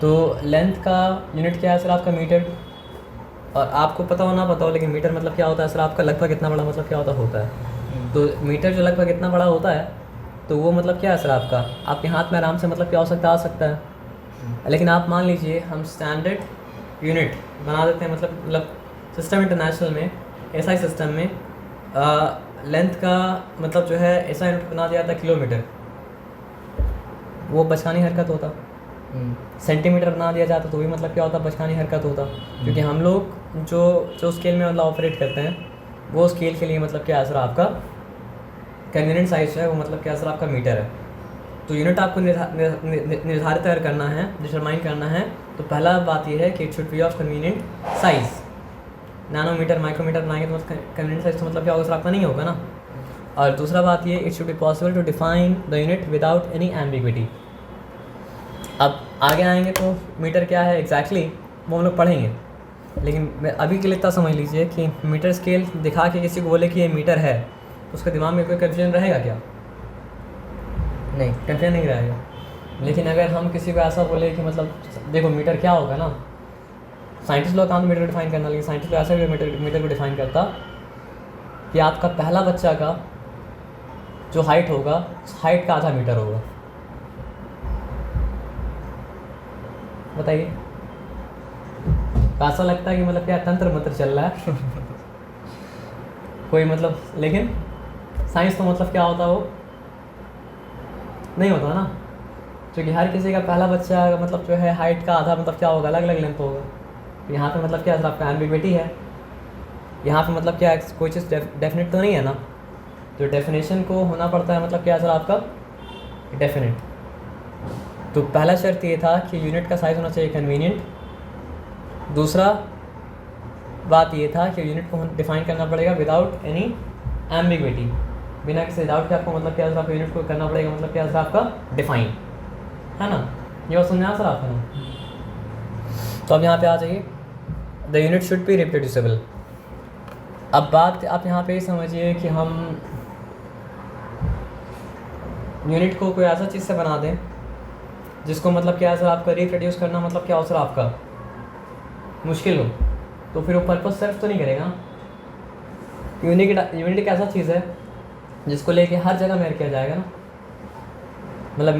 Speaker 1: तो लेंथ का यूनिट क्या है सर आपका? मीटर। और आपको पता हो ना पता हो, लेकिन मीटर मतलब क्या होता है सर आपका? लगभग कितना बड़ा मतलब क्या होता है। तो मीटर जो लगभग इतना बड़ा होता है, तो वो मतलब क्या है सर आपका? आपके हाथ में आराम से मतलब क्या हो सकता है? आ सकता है। लेकिन आप मान लीजिए हम स्टैंडर्ड यूनिट बना देते हैं, मतलब सिस्टम इंटरनेशनल में, एसआई सिस्टम में लेंथ का मतलब जो है ऐसा यूनिट बना दिया था किलोमीटर, वो बचकानी हरकत होता। सेंटीमीटर बना दिया जाता तो भी मतलब क्या होता? बचकानी हरकत होता। क्योंकि हम लोग जो स्केल में मतलब ऑपरेट करते हैं, वो स्केल के लिए मतलब क्या है सर आपका? कन्वीनियंट साइज है वो मतलब क्या सर आपका? मीटर है। तो यूनिट आपको निर्धारित अगर करना है, डिटरमाइन करना है, तो पहला बात ये है कि it should be of convenient size. Nanometre micrometre बनाएंगे तो मतलब कन्वीनियंट साइज तो मतलब क्या होगा सर आपका? नहीं होगा ना। और दूसरा बात ये, it should be possible to define the unit without any ambiguity. अब आगे आएंगे तो मीटर क्या है एग्जैक्टली वो हम लोग पढ़ेंगे, लेकिन मैं अभी के लिए इतना समझ लीजिए कि मीटर स्केल दिखा के किसी को बोले कि ये मीटर है, तो उसके दिमाग में कोई कन्फ्यूजन रहेगा क्या?
Speaker 2: नहीं,
Speaker 1: कन्फ्यूजन नहीं रहेगा। लेकिन अगर हम किसी को ऐसा बोले कि मतलब देखो मीटर क्या होगा ना, साइंटिस्ट लोग काम तो मीटर को डिफाइन करना, लेकिन साइंटिस्ट लोग ऐसा भी मीटर को डिफाइन करता कि आपका पहला बच्चा का जो हाइट होगा, हाइट का आधा मीटर होगा। बताइए, ऐसा लगता है कि मतलब क्या तंत्र मंत्र चल रहा है कोई मतलब, लेकिन साइंस तो मतलब क्या होता है वो नहीं होता ना। क्योंकि हर किसी का पहला बच्चा का मतलब जो है हाइट का आधा मतलब क्या होगा? अलग अलग लेंथ होगा। तो यहाँ पे मतलब क्या है आपका? एम्बिग्विटी है। यहाँ पे मतलब क्या है? कोई चीज़ डेफिनेट तो नहीं है ना। तो डेफिनेशन को होना पड़ता है मतलब क्या है सर आपका? डेफिनेट। तो पहला शर्त ये था कि यूनिट का साइज़ होना चाहिए कन्वीनियंट। दूसरा बात ये था कि यूनिट को डिफाइन करना पड़ेगा विदाउट एनी एम्बिग्विटी, बिना किसी डाउट के आपको मतलब क्या सर आपको यूनिट को करना पड़ेगा मतलब क्या सर आपका? डिफाइन, है ना। ये बात समझा सर आपको ना। तो अब यहाँ पे आ जाइए, the unit should be reproducible. अब बात आप यहाँ पे ये समझिए कि हम यूनिट को कोई ऐसा चीज़ से बना दें जिसको मतलब क्या सर आपका रिप्रोड्यूस करना मतलब क्या हो सर आपका? मुश्किल हो, तो फिर वो पर्पस सर्व तो नहीं करेगा। यूनिट एक ऐसा चीज़ है जिसको लेके हर जगह मेयर किया जाएगा ना। मतलब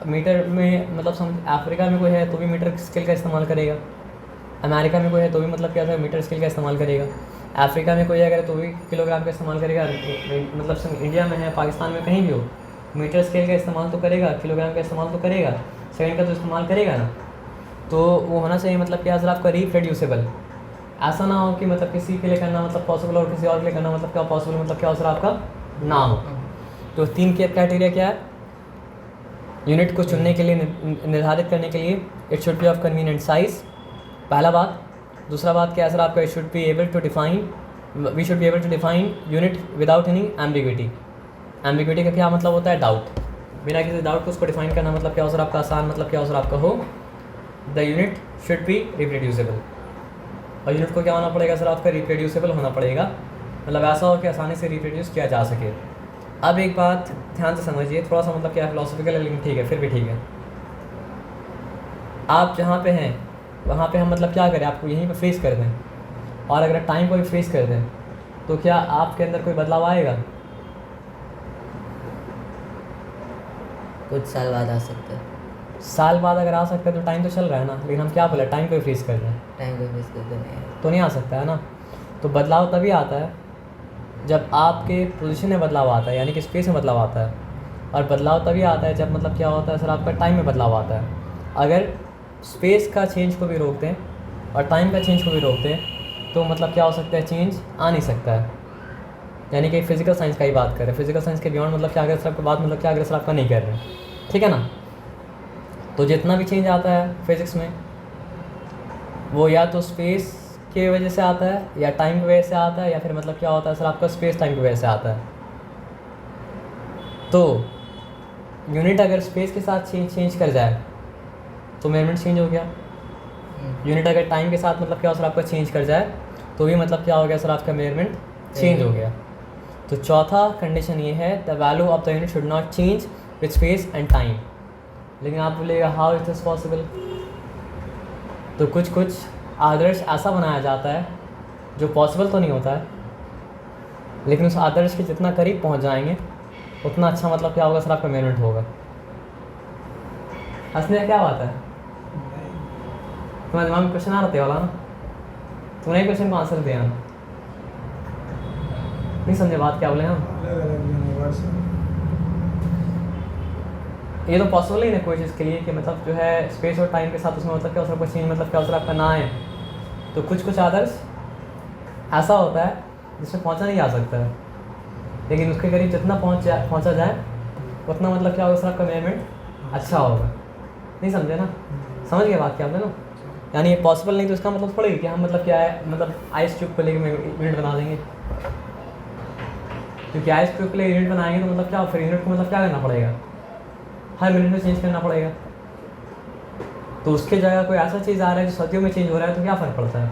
Speaker 1: मीटर में मतलब अफ्रीका में कोई है तो भी मीटर स्केल का इस्तेमाल करेगा, अमेरिका में कोई है तो भी मतलब क्या है मीटर स्केल का इस्तेमाल करेगा, अफ्रीका में कोई है अगर तो भी किलोग्राम का इस्तेमाल करेगा। मतलब इंडिया में है, पाकिस्तान में कहीं भी हो, मीटर स्केल का इस्तेमाल तो करेगा, किलोग्राम का इस्तेमाल तो करेगा, सेकंड का तो इस्तेमाल करेगा ना। तो वो होना चाहिए मतलब क्या सर आपका? रिप्रोड्यूसिबल। ऐसा ना हो कि मतलब किसी के लिए करना मतलब पॉसिबल और किसी और के लिए करना मतलब क्या पॉसिबल मतलब क्या हो सर आपका? ना हो। तो 3 के क्राइटेरिया क्या है यूनिट को चुनने के लिए, निर्धारित करने के लिए? It should be of convenient size, पहला बात। दूसरा बात क्या है सर आपका? It should be able to define, we should be able to define unit without any ambiguity. Ambiguity का क्या मतलब होता है? डाउट। बिना किसी डाउट को उसको डिफाइन करना मतलब क्या हो सर आपका? आसान मतलब क्या हो सर आपका? हो the unit should be reproducible. और यूनिट को क्या होना पड़ेगा सर आपका? रिप्रोड्यूसिबल होना पड़ेगा, मतलब ऐसा हो कि आसानी से रिप्रोड्यूस किया जा सके। अब एक बात ध्यान से समझिए, थोड़ा सा मतलब क्या फिलोसफिकल है लेकिन ठीक है, फिर भी ठीक है। आप जहाँ पे हैं वहाँ पे हम मतलब क्या करें? आपको यहीं पे फ्रीज कर दें, और अगर टाइम को भी फ्रीज कर दें, तो क्या आपके अंदर कोई बदलाव आएगा?
Speaker 2: कुछ साल बाद आ सकता है।
Speaker 1: साल बाद अगर आ सकता है तो टाइम तो चल रहा है ना, लेकिन हम क्या बोले? टाइम को भी फ्रीज कर दें
Speaker 2: टाइम को फेस करते नहीं
Speaker 1: तो नहीं आ सकता है ना। तो बदलाव तभी आता है जब आपके पोजीशन में बदलाव आता है, यानी कि स्पेस में बदलाव आता है। और बदलाव तभी आता है जब मतलब क्या होता है सर आपका? टाइम में बदलाव आता है। अगर स्पेस का चेंज को भी रोक दें और टाइम का चेंज को भी रोक दें तो मतलब क्या हो सकता है? चेंज आ नहीं सकता है। यानी कि फिजिकल साइंस का ही बात करें, फिजिकल साइंस के बियॉन्ड मतलब क्या अगर सर आपका बात मतलब क्या अगर सर आपका नहीं कर रहे हैं, ठीक है ना। तो जितना भी चेंज आता है फिज़िक्स में, वो या तो स्पेस की वजह से आता है, या टाइम की वजह से आता है, या फिर मतलब क्या होता है सर आपका? स्पेस टाइम की वजह से आता है। तो यूनिट अगर स्पेस के साथ चेंज कर जाए तो मेजरमेंट चेंज हो गया, यूनिट अगर टाइम के साथ मतलब क्या हो सर आपका चेंज कर जाए तो भी मतलब क्या हो गया सर आपका मेजरमेंट चेंज हो गया। तो चौथा कंडीशन ये है the value of the unit should not change with space and time. लेकिन आप बोलेगा हाउ इट इज़ पॉसिबल। तो कुछ आदर्श ऐसा बनाया जाता है जो पॉसिबल तो नहीं होता है, लेकिन उस आदर्श के जितना करीब पहुंच जाएंगे उतना अच्छा मतलब क्या होगा सर आपका मेजरमेंट होगा। हंसने का क्या बात है? तुम्हारे दिमाग में क्वेश्चन आ रहा था वाला ना, तुमने क्वेश्चन को आंसर दिया ना, नहीं समझे बात क्या बोले हम? ये तो पॉसिबल ही नहीं कोई चीज़ के लिए कि मतलब जो है स्पेस और टाइम के साथ उसमें मतलब क्या हो सकता है चेंज मतलब क्या हो सकता है आपका ना है। तो कुछ आदर्श ऐसा होता है जिसमें पहुंचा नहीं जा सकता है, लेकिन उसके करीब जितना पहुंचा जाए उतना मतलब क्या होगा सर आपका मेजरमेंट अच्छा होगा। नहीं समझे ना? समझ गए बात क्या आपने ना? यानी ये पॉसिबल नहीं तो इसका मतलब थोड़ी कि हम मतलब क्या है मतलब आइस ट्यूब को लेकर यूनिट बना देंगे, क्योंकि आइस ट्यूब के लिए यूनिट बनाएंगे तो मतलब क्या फिर यूनिट को मतलब क्या करना पड़ेगा, हर मिनट में चेंज करना पड़ेगा। तो उसके जगह कोई ऐसा चीज़ आ रहा है जो सर्दियों में चेंज हो रहा है तो क्या फ़र्क पड़ता है?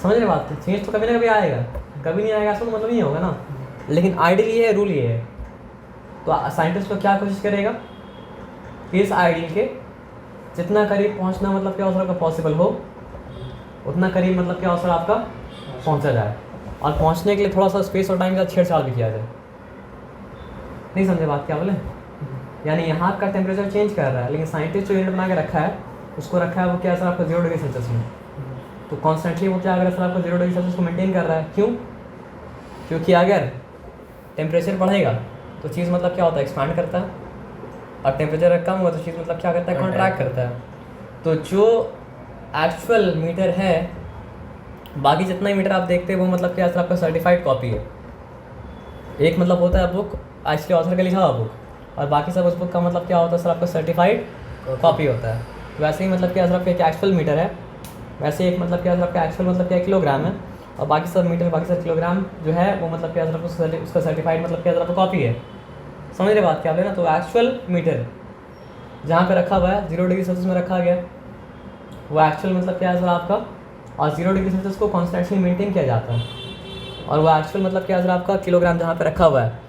Speaker 1: समझ रहे बात? चेंज तो कभी ना कभी आएगा, कभी नहीं आएगा ऐसा तो मतलब नहीं होगा ना। लेकिन आइडियल ये है, रूल ये है। तो साइंटिस्ट तो क्या कोशिश करेगा कि इस आइडियल के जितना करीब पहुंचना मतलब क्या हो सकता पॉसिबल हो उतना करीब मतलब क्या हो सकता आपका पहुंचा जाए, और पहुंचने के लिए थोड़ा सा स्पेस और टाइम का छेड़छाड़ भी किया जाए। नहीं समझे बात क्या बोले? यानी यहाँ का टेम्परेचर चेंज कर रहा है, लेकिन साइंटिस्ट जो यूनिट बना के रखा है उसको रखा है वो क्या सर आपको 0 डिग्री सेल्सियस में। तो कॉन्स्टेंटली वो क्या अगर सर आपको 0 डिग्री सेल्सियस को मेंटेन कर रहा है। क्यों? क्योंकि अगर टेम्परेचर बढ़ेगा तो चीज़ मतलब क्या होता है एक्सपांड करता है, और टेम्परेचर कम होगा तो चीज़ मतलब क्या करता है कॉन्ट्रैक्ट करता है। तो जो एक्चुअल मीटर है, बाकी जितना ही मीटर आप देखते हैं वो मतलब क्या सर आपका सर्टिफाइड कॉपी है। एक मतलब होता है बुक एक्चुअली ऑथर का लिखा हुआ बुक, और बाकी सब उस बुक का मतलब क्या होता है सर आपका सर्टिफाइड कॉपी होता है। वैसे ही मतलब क्या सर आपका एक एक्चुअल मीटर है, वैसे एक मतलब क्या सर आपका एक्चुअल मतलब क्या किलोग्राम है, और बाकी सब मीटर बाकी सब किलोग्राम जो है वो मतलब क्या सर आपका उसका सर्टिफाइड मतलब क्या सर आपका कॉपी है। समझ रहे बात क्या है ना? तो एक्चुअल मीटर जहाँ पे रखा हुआ है 0 डिग्री सेल्सियस में रखा गया, वो एक्चुअल मतलब क्या है सर आपका, और 0 डिग्री सेल्सियस को कॉन्स्टेंटली मेंटेन किया जाता है। और वो एक्चुअल मतलब क्या है सर आपका किलोग्राम जहाँ पे रखा हुआ है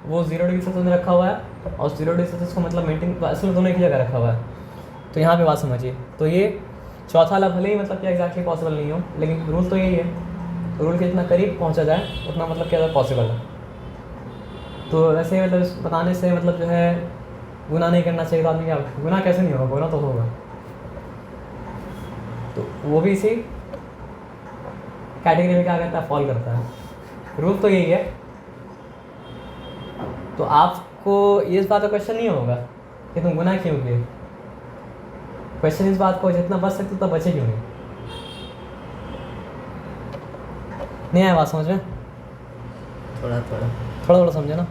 Speaker 1: वो 0 डिग्री सेल्सियस में रखा हुआ है, और 0 डिग्री सेल्सियस को मतलब मेंटेन असल दोनों एक ही जगह रखा हुआ है। तो यहाँ पे बात समझिए। तो ये चौथा वाला भले ही मतलब क्या एग्जैक्टली पॉसिबल नहीं हो, लेकिन रूल तो यही है। तो रूल के जितना करीब पहुँचा जाए उतना मतलब क्या पॉसिबल है। तो वैसे मतलब बताने से मतलब जो है गुनाह नहीं करना चाहिए। तो आदमी क्या गुनाह कैसे नहीं होगा, गुनाह तो होगा। तो वो भी इसी कैटेगरी में क्या करता है फॉल करता है। रूल तो यही है। तो आपको इस बात का क्वेश्चन नहीं होगा कि तुम गुनाह क्यों किए। क्वेश्चन इस बात को जितना बच सकते उतना बचे क्यों नहीं आया बात समझ में? थोड़ा समझे ना?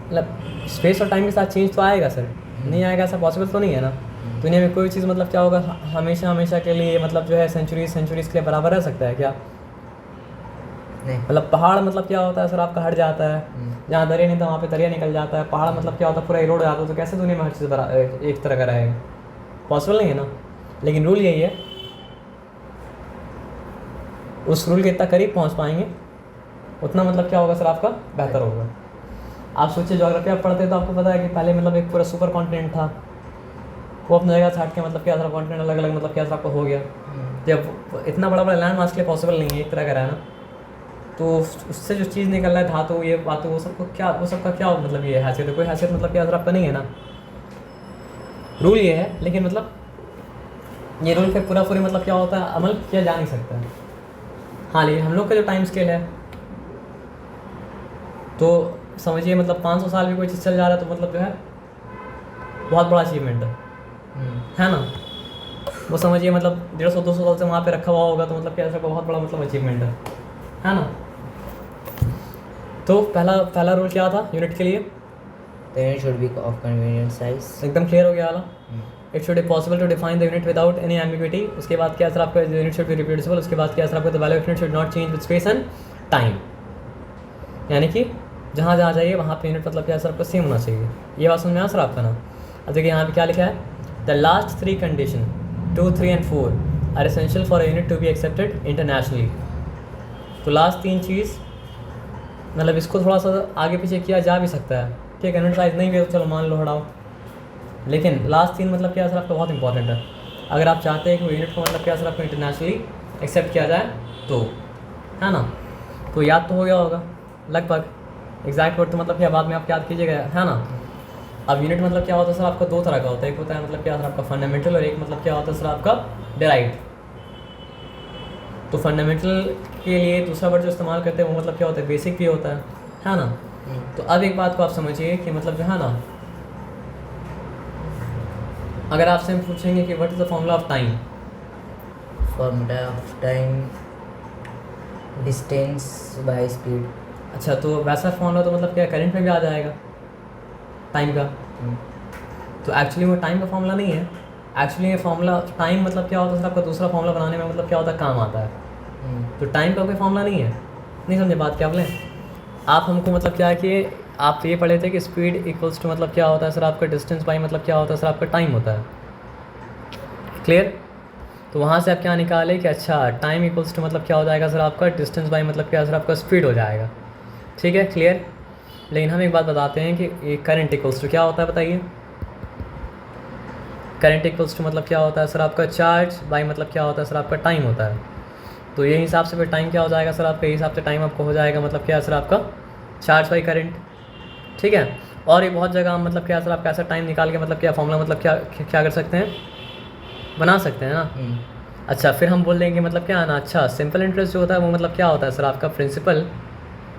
Speaker 1: मतलब स्पेस और टाइम के साथ चेंज तो आएगा सर, नहीं आएगा ऐसा पॉसिबल तो नहीं है ना। दुनिया में कोई चीज़ मतलब क्या होगा हमेशा के लिए मतलब जो है सेंचुरीज के लिए बराबर रह सकता है क्या?
Speaker 2: नहीं।
Speaker 1: मतलब पहाड़ मतलब क्या होता है सर आपका हट जाता है, जहाँ दरिया नहीं था वहाँ पे दरिया निकल जाता है। पहाड़ मतलब क्या होता है पूरा इरोड जाता है। तो कैसे दुनिया में हर चीज़ एक तरह का रहेगा? पॉसिबल नहीं है ना। लेकिन रूल यही है, उस रूल के इतना करीब पहुँच पाएंगे उतना मतलब क्या होगा सर आपका बेहतर होगा। आप सोचिए ज्योग्राफी आप पढ़ते तो आपको पता है कि पहले मतलब एक पूरा सुपर कॉन्टिनेंट था, वो अपनी जगह से हट के मतलब क्या सर कॉन्टिनेंट अलग अलग मतलब क्या सर आपका हो गया। जब इतना बड़ा लैंड मास के लिए पॉसिबल नहीं है एक तरह का रहना, तो उससे जो चीज़ निकल रहा है धातु ये बातों वो सबको क्या वो सबका क्या मतलब ये हैसियत है? कोई हैसियत मतलब क्या सर आपका नहीं है ना। रूल ये है, लेकिन मतलब ये रूल पे पूरा मतलब क्या होता है अमल किया जा नहीं सकता है। हाँ, लेकिन हम लोग का जो टाइम स्केल है तो समझिए मतलब 500 साल में कोई चीज़ चल जा रहा है तो मतलब जो है बहुत बड़ा अचीवमेंट है ना। वो समझिए मतलब 150-200 साल से वहाँ पे रखा हुआ होगा तो मतलब क्या ऐसा बहुत बड़ा मतलब अचीवमेंट है ना। तो पहला रूल क्या था यूनिट के लिए?
Speaker 2: The unit should be of convenient size.
Speaker 1: एकदम क्लियर हो गया वाला। It should be possible to define the unit without any ambiguity. उसके बाद क्या सर आपका यूनिट शुड बी रिप्रोड्यूसिबल। उसके बाद क्या सर आपका the value of unit should not change with space and time. यानी कि जहाँ जाइए वहाँ पे यूनिट मतलब क्या सर आपको सेम होना चाहिए। ये बात समझ में आ सर आपका ना? अब देखिए यहाँ पे क्या लिखा है, the last 3 condition 2, 3 and 4 are essential for unit to be accepted internationally. तो लास्ट 3 चीज़ मतलब इसको थोड़ा सा आगे पीछे किया जा भी सकता है, ठीक है। यूनिट साइज नहीं भी है तो चलो मान लो हटाओ, लेकिन लास्ट 3 मतलब क्या सर आपका बहुत इंपॉर्टेंट है। अगर आप चाहते हैं कि वो यूनिट को मतलब क्या सर आपको इंटरनेशनली एक्सेप्ट किया जाए तो, है ना। तो याद तो हो गया होगा लगभग, एग्जैक्ट वर्ड तो मतलब क्या बाद में आप याद कीजिएगा, है ना। अब यूनिट मतलब क्या होता है सर आपका 2 तरह का होता है, एक होता है मतलब क्या सर आपका फंडामेंटल और एक मतलब क्या होता है सर आपका डिराइव्ड। तो फंडामेंटल के लिए दूसरा वर्ड जो इस्तेमाल करते हैं वो मतलब क्या होता है बेसिक भी होता है ना। तो अब एक बात को आप समझिए कि मतलब जो है ना, अगर आपसे हम पूछेंगे कि what is the formula of time,
Speaker 2: formula of time distance by speed.
Speaker 1: अच्छा तो वैसा फॉर्मूला तो मतलब क्या करंट में भी आ जाएगा टाइम का। तो एक्चुअली वो टाइम का फॉर्मूला नहीं है, एक्चुअली ये फॉर्मूला टाइम मतलब क्या होता है सर आपका दूसरा फॉर्मूला बनाने में मतलब क्या होता है काम आता है। तो टाइम का कोई फॉर्मूला नहीं है, नहीं समझे बात क्या बोले आप हमको मतलब क्या है कि आप ये पढ़े थे कि स्पीड इक्वल्स टू मतलब क्या होता है सर आपका डिस्टेंस बाई मतलब क्या होता है सर आपका टाइम होता है, क्लियर। तो वहाँ से आप क्या निकाले कि अच्छा टाइम इक्वल्स टू मतलब क्या हो जाएगा सर आपका डिस्टेंस बाई मतलब क्या सर आपका स्पीड हो जाएगा, ठीक है क्लियर। लेकिन हम एक बात बताते हैं कि ये करंट इक्वल्स टू क्या होता है बताइए। करंट इक्वल्स टू मतलब क्या होता है सर आपका चार्ज बाई मतलब क्या होता है सर आपका टाइम होता है। तो ये हिसाब से फिर टाइम क्या हो जाएगा सर आपके हिसाब से टाइम आपको हो जाएगा मतलब क्या सर आपका चार्ज बाई करंट, ठीक है। और ये बहुत जगह हम मतलब क्या सर आप कैसा टाइम निकाल के मतलब क्या फॉर्मूला मतलब क्या कर सकते हैं बना सकते हैं ना। अच्छा फिर हम बोल देंगे मतलब क्या है ना, अच्छा सिंपल इंटरेस्ट जो होता है वो मतलब क्या होता है सर आपका principal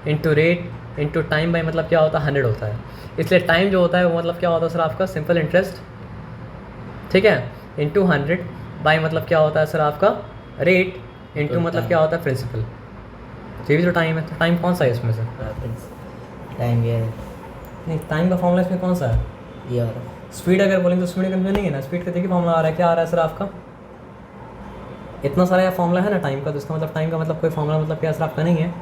Speaker 1: into rate into time by मतलब क्या होता है 100 होता है। इसलिए टाइम जो होता है वो मतलब क्या होता है सर आपका सिंपल इंटरेस्ट, ठीक है, इंटू 100 बाई मतलब क्या होता है सर आपका रेट इंटू मतलब क्या होता है प्रिंसिपल। ये भी तो टाइम है, तो टाइम कौन सा है इसमें से?
Speaker 2: टाइम ये है
Speaker 1: नहीं टाइम का फॉर्मूला इसमें कौन सा है?
Speaker 2: ये और
Speaker 1: स्पीड अगर बोलेंगे तो स्पीड कंफ्यूज नहीं है ना, स्पीड का देखिए फॉर्मूला आ रहा है, क्या आ रहा है सर आपका इतना सारा फॉर्मूला है ना टाइम का। तो इसका मतलब टाइम का मतलब कोई फॉर्मूला मतलब क्या सर आपका नहीं है,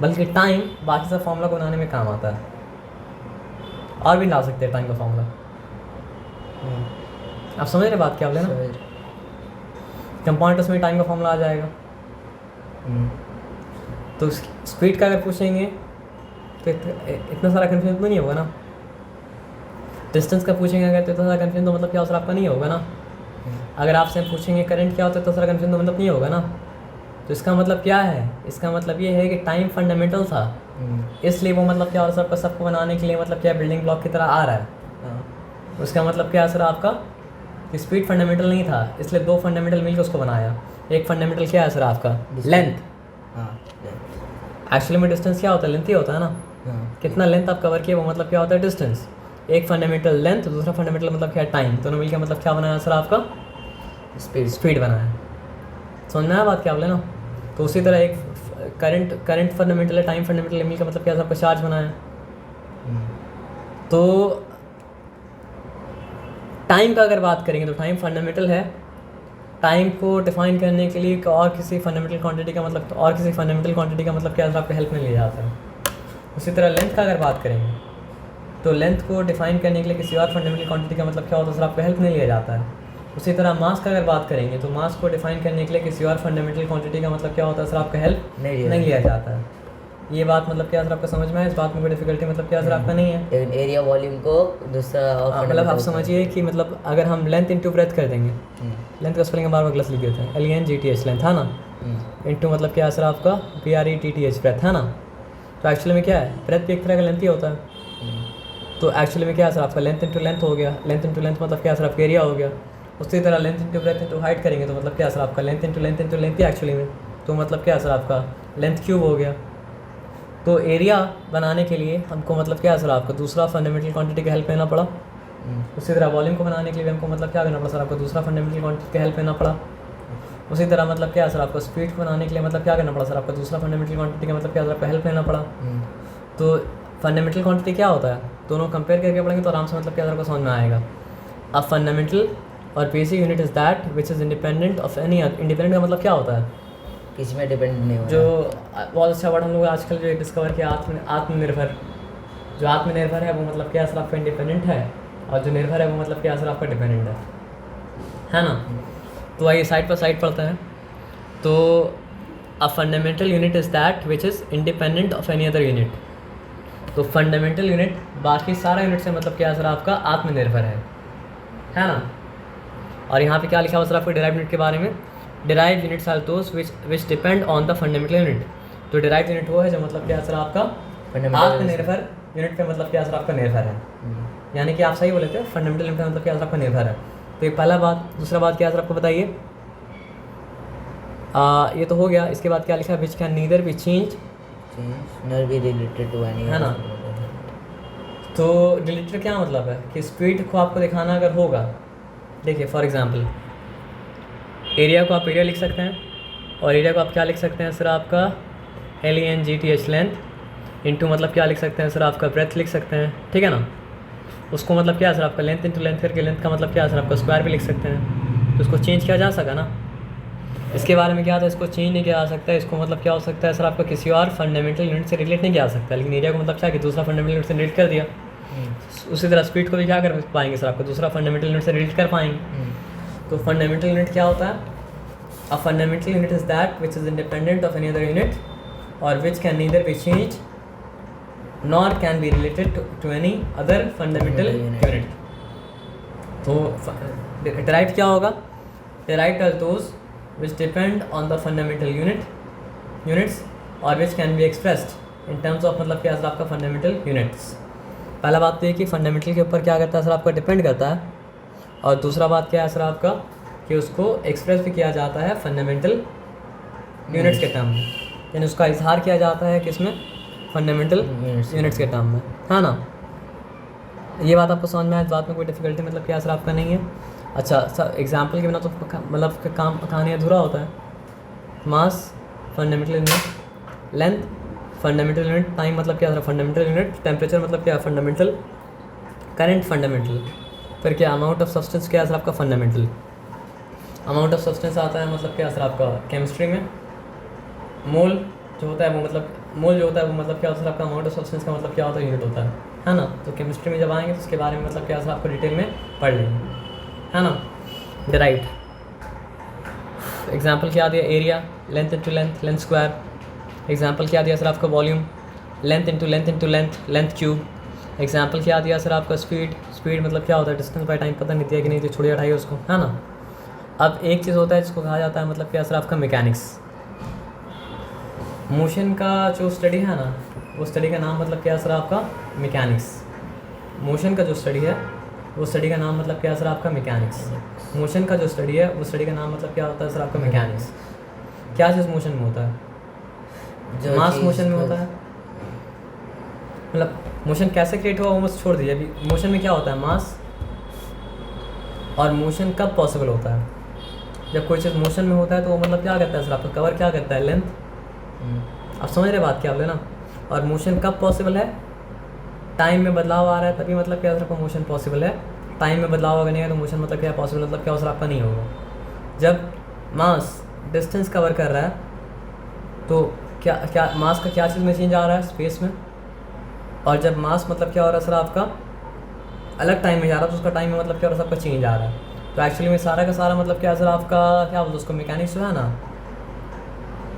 Speaker 1: बल्कि टाइम बाकी सब फॉर्मूला को बनाने में काम आता है। और भी ला सकते हैं टाइम का फॉर्मूला, आप समझ रहे बात क्या बोले ना। कंपाउंडर्स में टाइम का फॉर्मूला आ जाएगा। तो स्पीड का अगर पूछेंगे तो इतना सारा कन्फ्यूजन तो नहीं होगा ना। डिस्टेंस का पूछेंगे अगर तो इतना सारा कन्फ्यूजन तो मतलब क्या सर आपका नहीं होगा ना। अगर आपसे हम पूछेंगे करंट क्या होता है तो सारा कन्फ्यूजन तो मतलब नहीं होगा ना। तो इसका मतलब क्या है, इसका मतलब ये है कि टाइम फंडामेंटल था, इसलिए वो मतलब क्या सबको सबको बनाने के लिए मतलब क्या बिल्डिंग ब्लॉक की तरह आ रहा है। उसका मतलब क्या सर आपका कि स्पीड फंडामेंटल नहीं था, इसलिए 2 फंडामेंटल मिलकर उसको बनाया। एक फंडामेंटल क्या है सर आपका लेंथ, एक्चुअली में डिस्टेंस क्या होता है लेंथ ही होता है ना। कितना लेंथ आप कवर किया वो मतलब क्या होता है डिस्टेंस। एक फंडामेंटल लेंथ, दूसरा फंडामेंटल मतलब क्या टाइम, दोनों मिलकर मतलब क्या बनाया सर आपका स्पीड बनाया। समझ में आया बात क्या बोले ना। तो उसी तरह एक करंट फंडामेंटल है, टाइम फंडामेंटल मिलकर मतलब क्या आपका चार्ज बनाया। तो टाइम का अगर बात करेंगे तो टाइम फंडामेंटल है, टाइम को डिफाइन करने के लिए और किसी फंडामेंटल क्वांटिटी का मतलब क्या आपको हेल्प में लिया जाता है। उसी तरह लेंथ का अगर बात करेंगे तो लेंथ को डिफाइन करने के लिए किसी और फंडामेंटल क्वांटिटी का मतलब क्या होता है सर आपको हेल्प नहीं लिया जाता है। उसी तरह मास का अगर बात करेंगे तो मास को डिफाइन करने के लिए किसी और फंडामेंटल क्वांटिटी का मतलब क्या होता है सर आपका हेल्प नहीं लिया जाता है। ये बात मतलब क्या सर आपका समझ में है, इस बात में कोई डिफिकल्टी मतलब क्या सर आपका नहीं है।
Speaker 2: लेकिन एरिया वॉल्यूम को दूसरा
Speaker 1: मतलब आप समझिए कि मतलब अगर हम लेंथ इंटू ब्रेथ कर देंगे, लेंथ का स्पेलिंग बार बार गलत लिख देते हैं, LENGTH लेंथ है ना, इंटू मतलब क्या है सर आपका BRETTH ब्रेथ है ना। तो एक्चुअली में क्या है ब्रेथ भी एक तरह का लेंथ ही होता है। तो एक्चुअली में क्या है सर आपका लेंथ इंटू लेंथ हो गया, लेंथ इंटू लेंथ मतलब क्या सर आपका एरिया हो गया। उसी तरह length into breadth into height करेंगे तो मतलब क्या सर आपका लेंथ इंटू लेंथ ही एक्चुअली में, तो मतलब क्या सर आपका लेंथ क्यूब हो गया। तो एरिया बनाने के लिए हमको मतलब क्या सर आपका दूसरा फंडामेंटल क्वांटिटी का हेल्प लेना पड़ा। उसी तरह वॉल्यूम को बनाने के लिए हमको मतलब क्या करना पड़ा सर आपको दूसरा फंडामेंटल क्वांटिटी का हेल्प लेना पड़ा। उसी तरह मतलब क्या सर आपको स्पीड को बनाने के लिए मतलब क्या करना पड़ा सर आपको दूसरा फंडामेंटल क्वांटिटी का मतलब क्या सर आपका हेल्प लेना पड़ा। तो फंडामेंटल क्वांटिटी क्या होता है दोनों कंपेयर करके पढ़ेंगे तो आराम से मतलब क्या सर आपको समझ में आएगा। अब फंडामेंटल और basic unit is that which is independent of any other. Independent का मतलब क्या होता है
Speaker 2: किसी में डिपेंड नहीं हो
Speaker 1: जो बहुत अच्छा वर्ड हम लोग आजकल जो डिस्कवर किया आत्मनिर्भर। जो आत्मनिर्भर है वो मतलब क्या सर आपका इंडिपेंडेंट है, और जो निर्भर है वो मतलब क्या सर आपका डिपेंडेंट है ना। तो आइए साइड पर साइड पढ़ते हैं। तो अ fundamental unit is that which is independent of any other unit. तो फंडामेंटल यूनिट बाकी सारा यूनिट से मतलब क्या सर आपका आत्मनिर्भर है ना। और यहाँ पे क्या लिखा हुआ सर आपको डिराइव यूनिट के बारे में, derive units are those which depend on the fundamental unit. तो डिराइव यूनिट वो है जो मतलब क्या सर आपका आत्मनिर्भर यूनिट पे मतलब क्या सर आपका निर्भर है। यानी कि आप सही बोले थे, फंडामेंटल यूनिट पे मतलब क्या सर आपका निर्भर है। तो ये पहला बात। दूसरा बात क्या सर आपको बताइए, ये तो हो गया। इसके बाद क्या लिखा है, which can neither be change
Speaker 2: nor be related to any,
Speaker 1: है ना। तो रिलेटेड क्या मतलब है कि स्पीड को आपको दिखाना अगर होगा, देखिए फॉर एग्जांपल एरिया को आप एरिया लिख सकते हैं, और एरिया को आप क्या लिख सकते हैं सर आपका LENGTH लेंथ इंटू मतलब क्या लिख सकते हैं सर आपका ब्रेथ लिख सकते हैं, ठीक है ना। उसको मतलब क्या है सर आपका लेंथ इंटू लेंथ करके लेंथ का मतलब क्या है सर आपका स्क्वायर भी लिख सकते हैं। तो उसको चेंज किया जा सका ना। इसके बारे में क्या था, इसको चेंज नहीं किया जा सकता। इसको मतलब क्या हो सकता है सर आपका किसी और फंडामेंटल यूनिट से रिलेट नहीं किया जा सकता, लेकिन एरिया को मतलब क्या कि दूसरा फंडामेंटल यूनिट से रिलेट कर दिया। उसी तरह स्पीड को भी क्या कर पाएंगे सर आपको दूसरा फंडामेंटल यूनिट से रिलेट कर पाएंगे। तो फंडामेंटल यूनिट क्या होता है, a fundamental unit is that which is independent of any other unit और which can neither be change nor can be related to any other fundamental unit. तो derived क्या होगा, derived are those which depend on the fundamental units or which can be expressed in terms of मतलब क्या है sir आपका fundamental units। पहला बात तो ये कि फंडामेंटल के ऊपर क्या करता है सर आपका डिपेंड करता है, और दूसरा बात क्या है सर आपका कि उसको एक्सप्रेस भी किया जाता है फंडामेंटल यूनिट्स के टर्म में, यानी उसका इजहार किया जाता है किसमें, फंडामेंटल यूनिट्स के टर्म में, है ना। ये बात आपको समझ में आए, इस बात में कोई डिफिकल्टी मतलब क्या सर आपका नहीं है। अच्छा सर एग्जाम्पल के बिना तो मतलब काम कहानी अधूरा होता है। Mass fundamental unit, length fundamental unit, time मतलब क्या सर फंडामेंटल यूनिट, टेम्परेचर मतलब क्या फंडामेंटल, करंट फंडामेंटल, फिर क्या अमाउंट ऑफ सब्सटेंस क्या है सर आपका फंडामेंटल। अमाउंट ऑफ सब्सटेंस आता है मतलब क्या सर आपका केमिस्ट्री में, मोल जो होता है वो मतलब मोल जो होता है वो मतलब क्या होता है सर आपका अमाउंट ऑफ सब्सटेंस का मतलब क्या होता है यूनिट होता है ना। तो केमिस्ट्री में जब आएंगे तो उसके बारे में मतलब क्या सर आपको डिटेल में पढ़ लेंगे, है ना। डिराइव्ड एग्जाम्पल क्या दिया, area length into length length square. Example क्या दिया सर आपका volume, length into length length cube. Example क्या दिया सर आपका स्पीड मतलब क्या होता है, डिस्टेंस बाय टाइम, पता नहीं दिया कि नहीं, तो छोड़िए हटाइए उसको, है ना। अब एक चीज़ होता है जिसको कहा जाता है मतलब क्या सर आपका मैकेनिक्स। मोशन का जो स्टडी है ना, वो स्टडी का नाम मतलब क्या सर आपका मैकेनिक्स। मोशन का जो स्टडी है वो स्टडी का नाम मतलब क्या है सर आपका मैकेनिक्स। मोशन का जो स्टडी है वो स्टडी का नाम मतलब क्या होता है सर आपका मैकेनिक्स। क्या चीज़ मोशन में होता है, मास मोशन में होता है, मतलब मोशन कैसे क्रिएट हुआ वो मुझे छोड़ दीजिए। अभी मोशन में क्या होता है, मास। और मोशन कब पॉसिबल होता है, जब कोई चीज़ मोशन में होता है तो वो मतलब क्या करता है सर आपका कवर क्या करता है, लेंथ। आप समझ रहे बात क्या बोले ना। और मोशन कब पॉसिबल है, टाइम में बदलाव आ रहा है तभी मतलब क्या सर आपका मोशन पॉसिबल है। टाइम में बदलाव अगर नहीं है तो मोशन मतलब क्या पॉसिबल मतलब क्या सर आपका नहीं होगा। जब मास डिस्टेंस कवर कर रहा है तो क्या मास का क्या चीज़ में चेंज आ रहा है, स्पेस में। और जब मास मतलब क्या हो रहा है सर आपका अलग टाइम में जा रहा है तो उसका टाइम में मतलब क्या हो रहा है, सबका चेंज आ रहा है। तो एक्चुअली में सारा का सारा मतलब क्या सर आपका क्या बोलते उसको मैकेनिक्स जो है ना,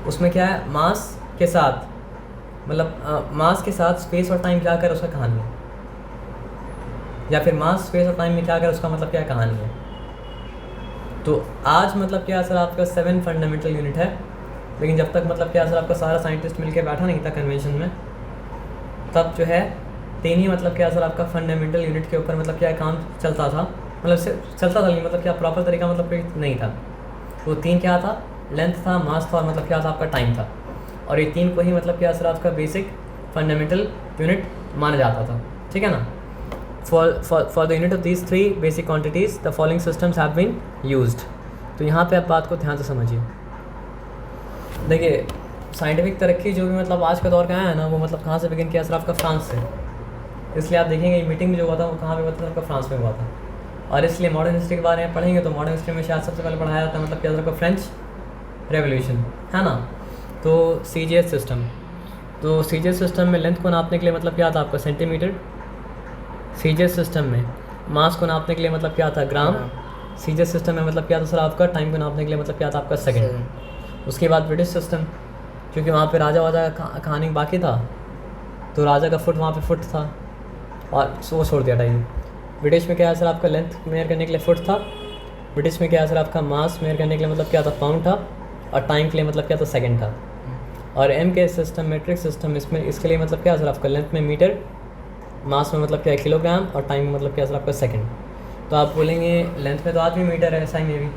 Speaker 1: उसमें क्या है, मास के साथ मतलब मास के साथ स्पेस और टाइम क्या कर उसका कहानी है, या फिर मास स्पेस और टाइम में क्या कर उसका मतलब क्या कहानी है। तो आज मतलब क्या सर आपका 7 फंडामेंटल यूनिट है, लेकिन जब तक मतलब क्या सर आपका सारा साइंटिस्ट मिलके बैठा नहीं था कन्वेंशन में, तब जो है 3 ही मतलब क्या सर आपका फंडामेंटल यूनिट के ऊपर मतलब क्या काम चलता था, मतलब चलता था नहीं मतलब क्या प्रॉपर तरीका मतलब कोई नहीं था। वो 3 क्या था, लेंथ था, मास था और मतलब क्या था आपका टाइम था। और ये 3 को ही मतलब क्या सर आपका बेसिक फंडामेंटल यूनिट माना जाता था, ठीक है ना। For the unit of these 3 basic quantities the following systems have been used. तो यहाँ पे आप बात को ध्यान से समझिए। देखिए साइंटिफिक तरक्की जो भी मतलब आज का दौर का है ना, वो मतलब कहाँ से बिगिन किया सर आपका फ्रांस से। इसलिए आप देखेंगे मीटिंग में जो हुआ था वो कहाँ पे मतलब आपका फ्रांस में हुआ था। और इसलिए मॉडर्न हिस्ट्री के बारे में पढ़ेंगे तो मॉडर्न हिस्ट्री में शायद सबसे पहले पढ़ाया जाता है मतलब क्या सर आपका फ्रेंच रेवोल्यूशन, है ना। तो CGS सिस्टम, तो CGS सिस्टम में लेंथ को नापने के लिए मतलब क्या था आपका सेंटीमीटर। CGS सिस्टम में मास को नापने के लिए मतलब क्या था ग्राम। सीजे सिस्टम में मतलब क्या था सर आपका टाइम को नापने के लिए मतलब क्या था आपका सेकंड। उसके बाद ब्रिटिश सिस्टम, क्योंकि वहाँ पे राजा वाजा का कहानी बाकी था, तो राजा का फुट वहाँ पे फुट था और वो छोड़ दिया टाइम। ब्रिटिश में क्या है सर आपका लेंथ मेयर करने के लिए फुट था। ब्रिटिश में क्या है सर आपका मास मेयर करने के लिए मतलब क्या था पाउंड था, और टाइम के लिए मतलब क्या था सेकंड था। और एम के सिस्टम मेट्रिक सिस्टम इसमें इसके लिए मतलब क्या है सर आपका लेंथ में मीटर, मास में मतलब क्या है किलोग्राम, और टाइम में मतलब क्या है सर आपका सेकंड। तो आप बोलेंगे लेंथ में तो आज भी मीटर है, एसआई में भी,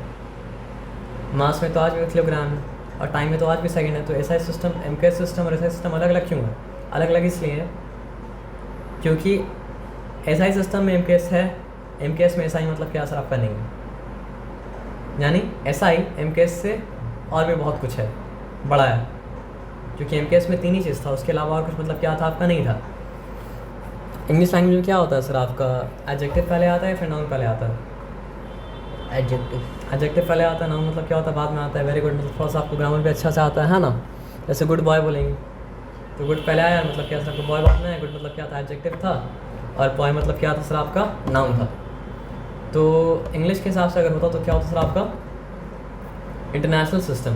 Speaker 1: मास में तो आज भी किलोग्राम है, और टाइम में तो आज भी सेकंड है। तो एसआई सिस्टम एम के सिस्टम और एसआई सिस्टम अलग अलग क्यों है? अलग अलग इसलिए है क्योंकि एसआई सिस्टम में एमकेएस है, एमकेएस में एसआई मतलब क्या सर आपका नहीं है। यानी एसआई एमकेएस से और भी बहुत कुछ है, बड़ा है, क्योंकि एमकेएस में 3 ही चीज़ था, उसके अलावा और कुछ मतलब क्या था आपका नहीं था। इंग्लिश लैंग्वेज में क्या होता है सर आपका? एडजेक्टिव पहले आता है फिर नाउन पहले आता है? एडजेक्टिव पहले आता है, नाउन मतलब क्या होता है बाद में आता है। वेरी गुड, मतलब थोड़ा सा आपको ग्रामर भी अच्छा से आता है ना। जैसे गुड बॉय बोलेंगे तो गुड पहले आया मतलब क्या सर आपका, बॉय बाद में है। गुड मतलब क्या था एडजेक्टिव था, और बॉय मतलब क्या था सर आपका नाउन था। तो इंग्लिश के हिसाब से अगर होता तो क्या होता सर आपका इंटरनेशनल सिस्टम,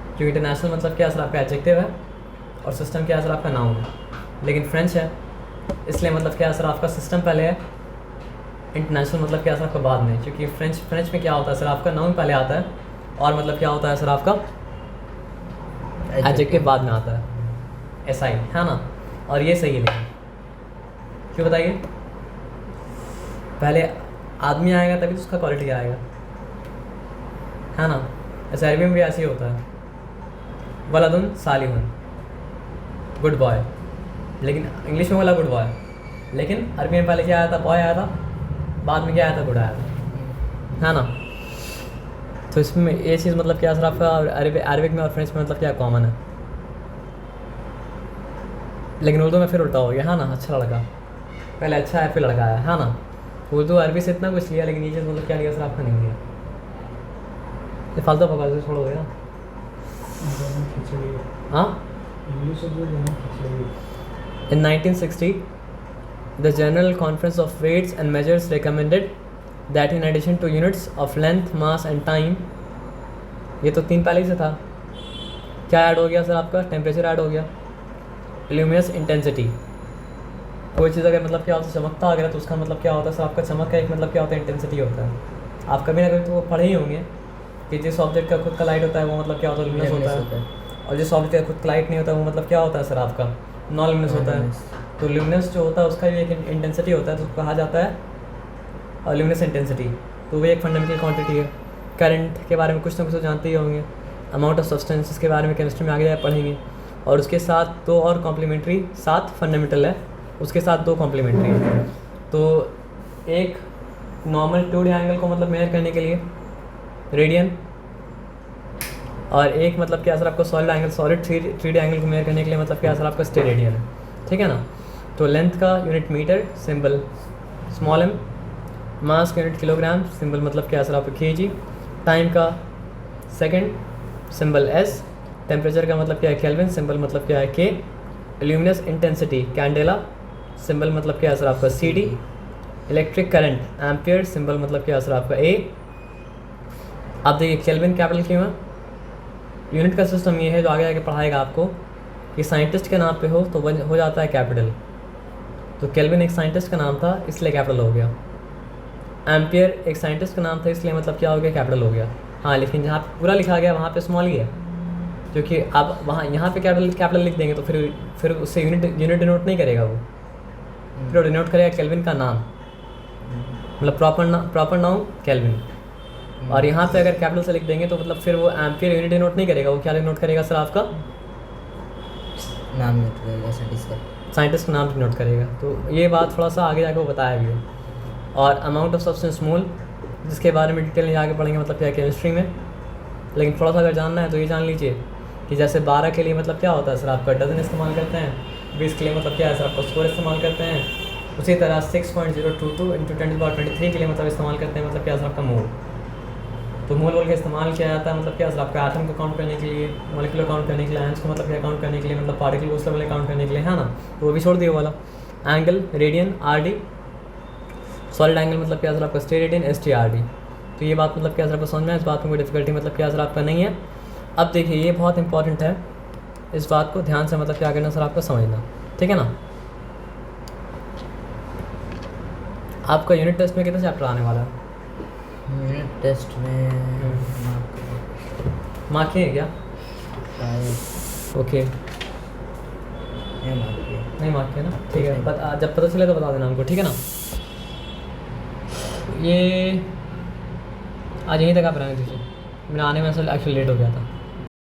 Speaker 1: क्योंकि इंटरनेशनल मतलब क्या सर आपका एडजेक्टिव है और सिस्टम क्या सर आपका नाउन है। लेकिन फ्रेंच है इसलिए मतलब क्या सर आपका सिस्टम पहले है, इंटरनेशनल मतलब क्या सर आपका बाद में, क्योंकि फ्रेंच में क्या होता है सर आपका नाउन पहले आता है और मतलब क्या होता है सर आपका एडजेक्टिव बाद में आता है। ऐसा ही है ना, और ये सही है। लेकिन क्यों बताइए? पहले आदमी आएगा तभी तो उसका क्वालिटी आएगा, है ना। ऐसे अरबी में भी ऐसे ही होता है, वलदुन सालिहुन गुड बॉय, लेकिन इंग्लिश में बोला गुड बॉय, लेकिन अरबी में पहले क्या आया था? बॉय आया था, बाद में क्या आया था? गुड आया था, है ना। तो इसमें ये चीज़ मतलब क्या सर आपका अरबिक में और फ्रेंच में मतलब क्या कॉमन है, लेकिन उर्दू में फिर उल्टा हो गया, है ना। अच्छा लड़का पहले अच्छा है फिर लड़का है ना। उर्दू अरबी से इतना कुछ लिया, लेकिन ये चीज़ मतलब क्या लिया सर आपका नहीं लिया। ये फालतू पका से छोड़ो गया। हाँ, in 1960 the General Conference of Weights and Measures recommended that in addition to units of length, mass and time, ये तो 3 पहले ही से था, क्या ऐड हो गया सर आपका? टेम्परेचर ऐड हो गया, ल्यूमिनस इंटेंसिटी। कोई चीज़ अगर मतलब क्या होता है चमकता अगर तो उसका मतलब क्या होता है सर आपका चमक का एक मतलब क्या होता है इंटेंसिटी होता है। आप कभी ना कभी तो पढ़े ही होंगे कि जिस ऑब्जेक्ट का खुद का लाइट होता है वो मतलब क्या होता है ल्यूमिनस होता है, और जिस ऑब्जेक्ट का खुद का लाइट नहीं होता वो मतलब क्या होता है सर आपका नॉन ल्यूमिनस होता है। तो ल्यूमिनस जो होता है उसका भी एक इंटेंसिटी होता है, तो उसको कहा जाता है और ल्यूमिनस इंटेंसिटी। तो वो एक फंडामेंटल क्वांटिटी है। करंट के बारे में कुछ ना कुछ तो जानते ही होंगे, अमाउंट ऑफ सब्सटेंसेस के बारे में केमिस्ट्री में आगे जाए पढ़ेंगे। और उसके साथ 2 और कॉम्प्लीमेंट्री, 7 फंडामेंटल है, उसके साथ 2 कॉम्प्लीमेंट्री है। तो एक नॉर्मल 2D एंगल को मतलब मेजर करने के लिए रेडियन, और एक मतलब क्या सर आपको सॉलिड 3D एंगल को मेजर करने के लिए मतलब क्या सर आपका स्टेरेडियन है, ठीक है ना। तो लेंथ का unit metre symbol small m, mass का यूनिट किलोग्राम सिंबल मतलब क्या सर आपका kg, टाइम का सेकंड सिंबल s, टेम्परेचर का मतलब क्या है केल्विन सिंबल मतलब क्या है k, luminous intensity candela symbol मतलब क्या है सर आपका cd, electric current ampere symbol मतलब क्या है सर आपका a। आप देखिए केल्विन कैपिटल क्यों है? यूनिट का सिस्टम ये है जो आगे आगे पढ़ाएगा आपको कि साइंटिस्ट के नाम पे हो तो हो जाता है कैपिटल। तो केल्विन एक साइंटिस्ट का नाम था इसलिए कैपिटल हो गया। एम्पियर एक साइंटिस्ट का नाम था इसलिए मतलब क्या हो गया? कैपिटल हो गया। हाँ, लेकिन जहाँ पूरा लिखा गया वहाँ पे स्मॉल ही है, क्योंकि आप वहाँ यहाँ पे कैपिटल लिख देंगे तो फिर उससे यूनिट डिनोट नहीं करेगा वो, फिर वो डिनोट करेगा केल्विन का नाम, मतलब प्रॉपर नाउन केल्विन। और यहाँ पे अगर कैपिटल से लिख देंगे तो मतलब फिर वो एम्पियर यूनिट डिनोट नहीं करेगा, वो क्या डिनोट करेगा सर आपका
Speaker 2: नाम नोट करेगा,
Speaker 1: साइंटिस्ट का नाम डिनोट करेगा। तो ये बात थोड़ा सा आगे जाकर वो बताया भी है। और अमाउंट ऑफ सब्सटेंस मोल, जिसके बारे में डिटेल में आगे पढ़ेंगे मतलब क्या केमिस्ट्री में, लेकिन थोड़ा सा अगर जानना है तो ये जान लीजिए कि जैसे 12 के लिए मतलब क्या होता है सर आपका डजन इस्तेमाल करते हैं, 20 के लिए मतलब क्या है सर आपका स्कोर इस्तेमाल करते हैं, उसी तरह 6.022 × 10⁻23 के लिए मतलब इस्तेमाल करते हैं मतलब क्या सर आपका मोल। तो मोल के इस्तेमाल किया जाता है मतलब क्या सर आपका एटम को काउंट करने के लिए, मॉलिक्यूल काउंट करने के लिए, आयंस को मतलब क्या काउंट करने के लिए, मतलब पार्टिकल को उस लेवल काउंट करने के लिए, है ना। तो वो भी छोड़ दिए वाला। Angle radian RD, solid angle मतलब क्या सर आपका स्टेरेडियन STRD, तो ये बात मतलब क्या सर आपको समझ में है, इस बात में कोई डिफिकल्टी मतलब क्या सर आपका नहीं है। अब देखिए ये बहुत इंपॉर्टेंट है, इस बात को ध्यान से मतलब क्या करना सर आपको समझना, ठीक है ना। आपका यूनिट टेस्ट में कितने चैप्टर आने वाला है?
Speaker 2: यूनिट टेस्ट में
Speaker 1: मार्क है क्या?
Speaker 2: शायद
Speaker 1: ओके,
Speaker 2: नहीं मार्क किया।
Speaker 1: नहीं मार्क किया ना, ठीक है। जब पता चले तो बता देना हमको, ठीक है ना। ये आज यहीं तक आप रहने दीजिए, मेरा आने में असल एक्चुअली लेट हो गया था।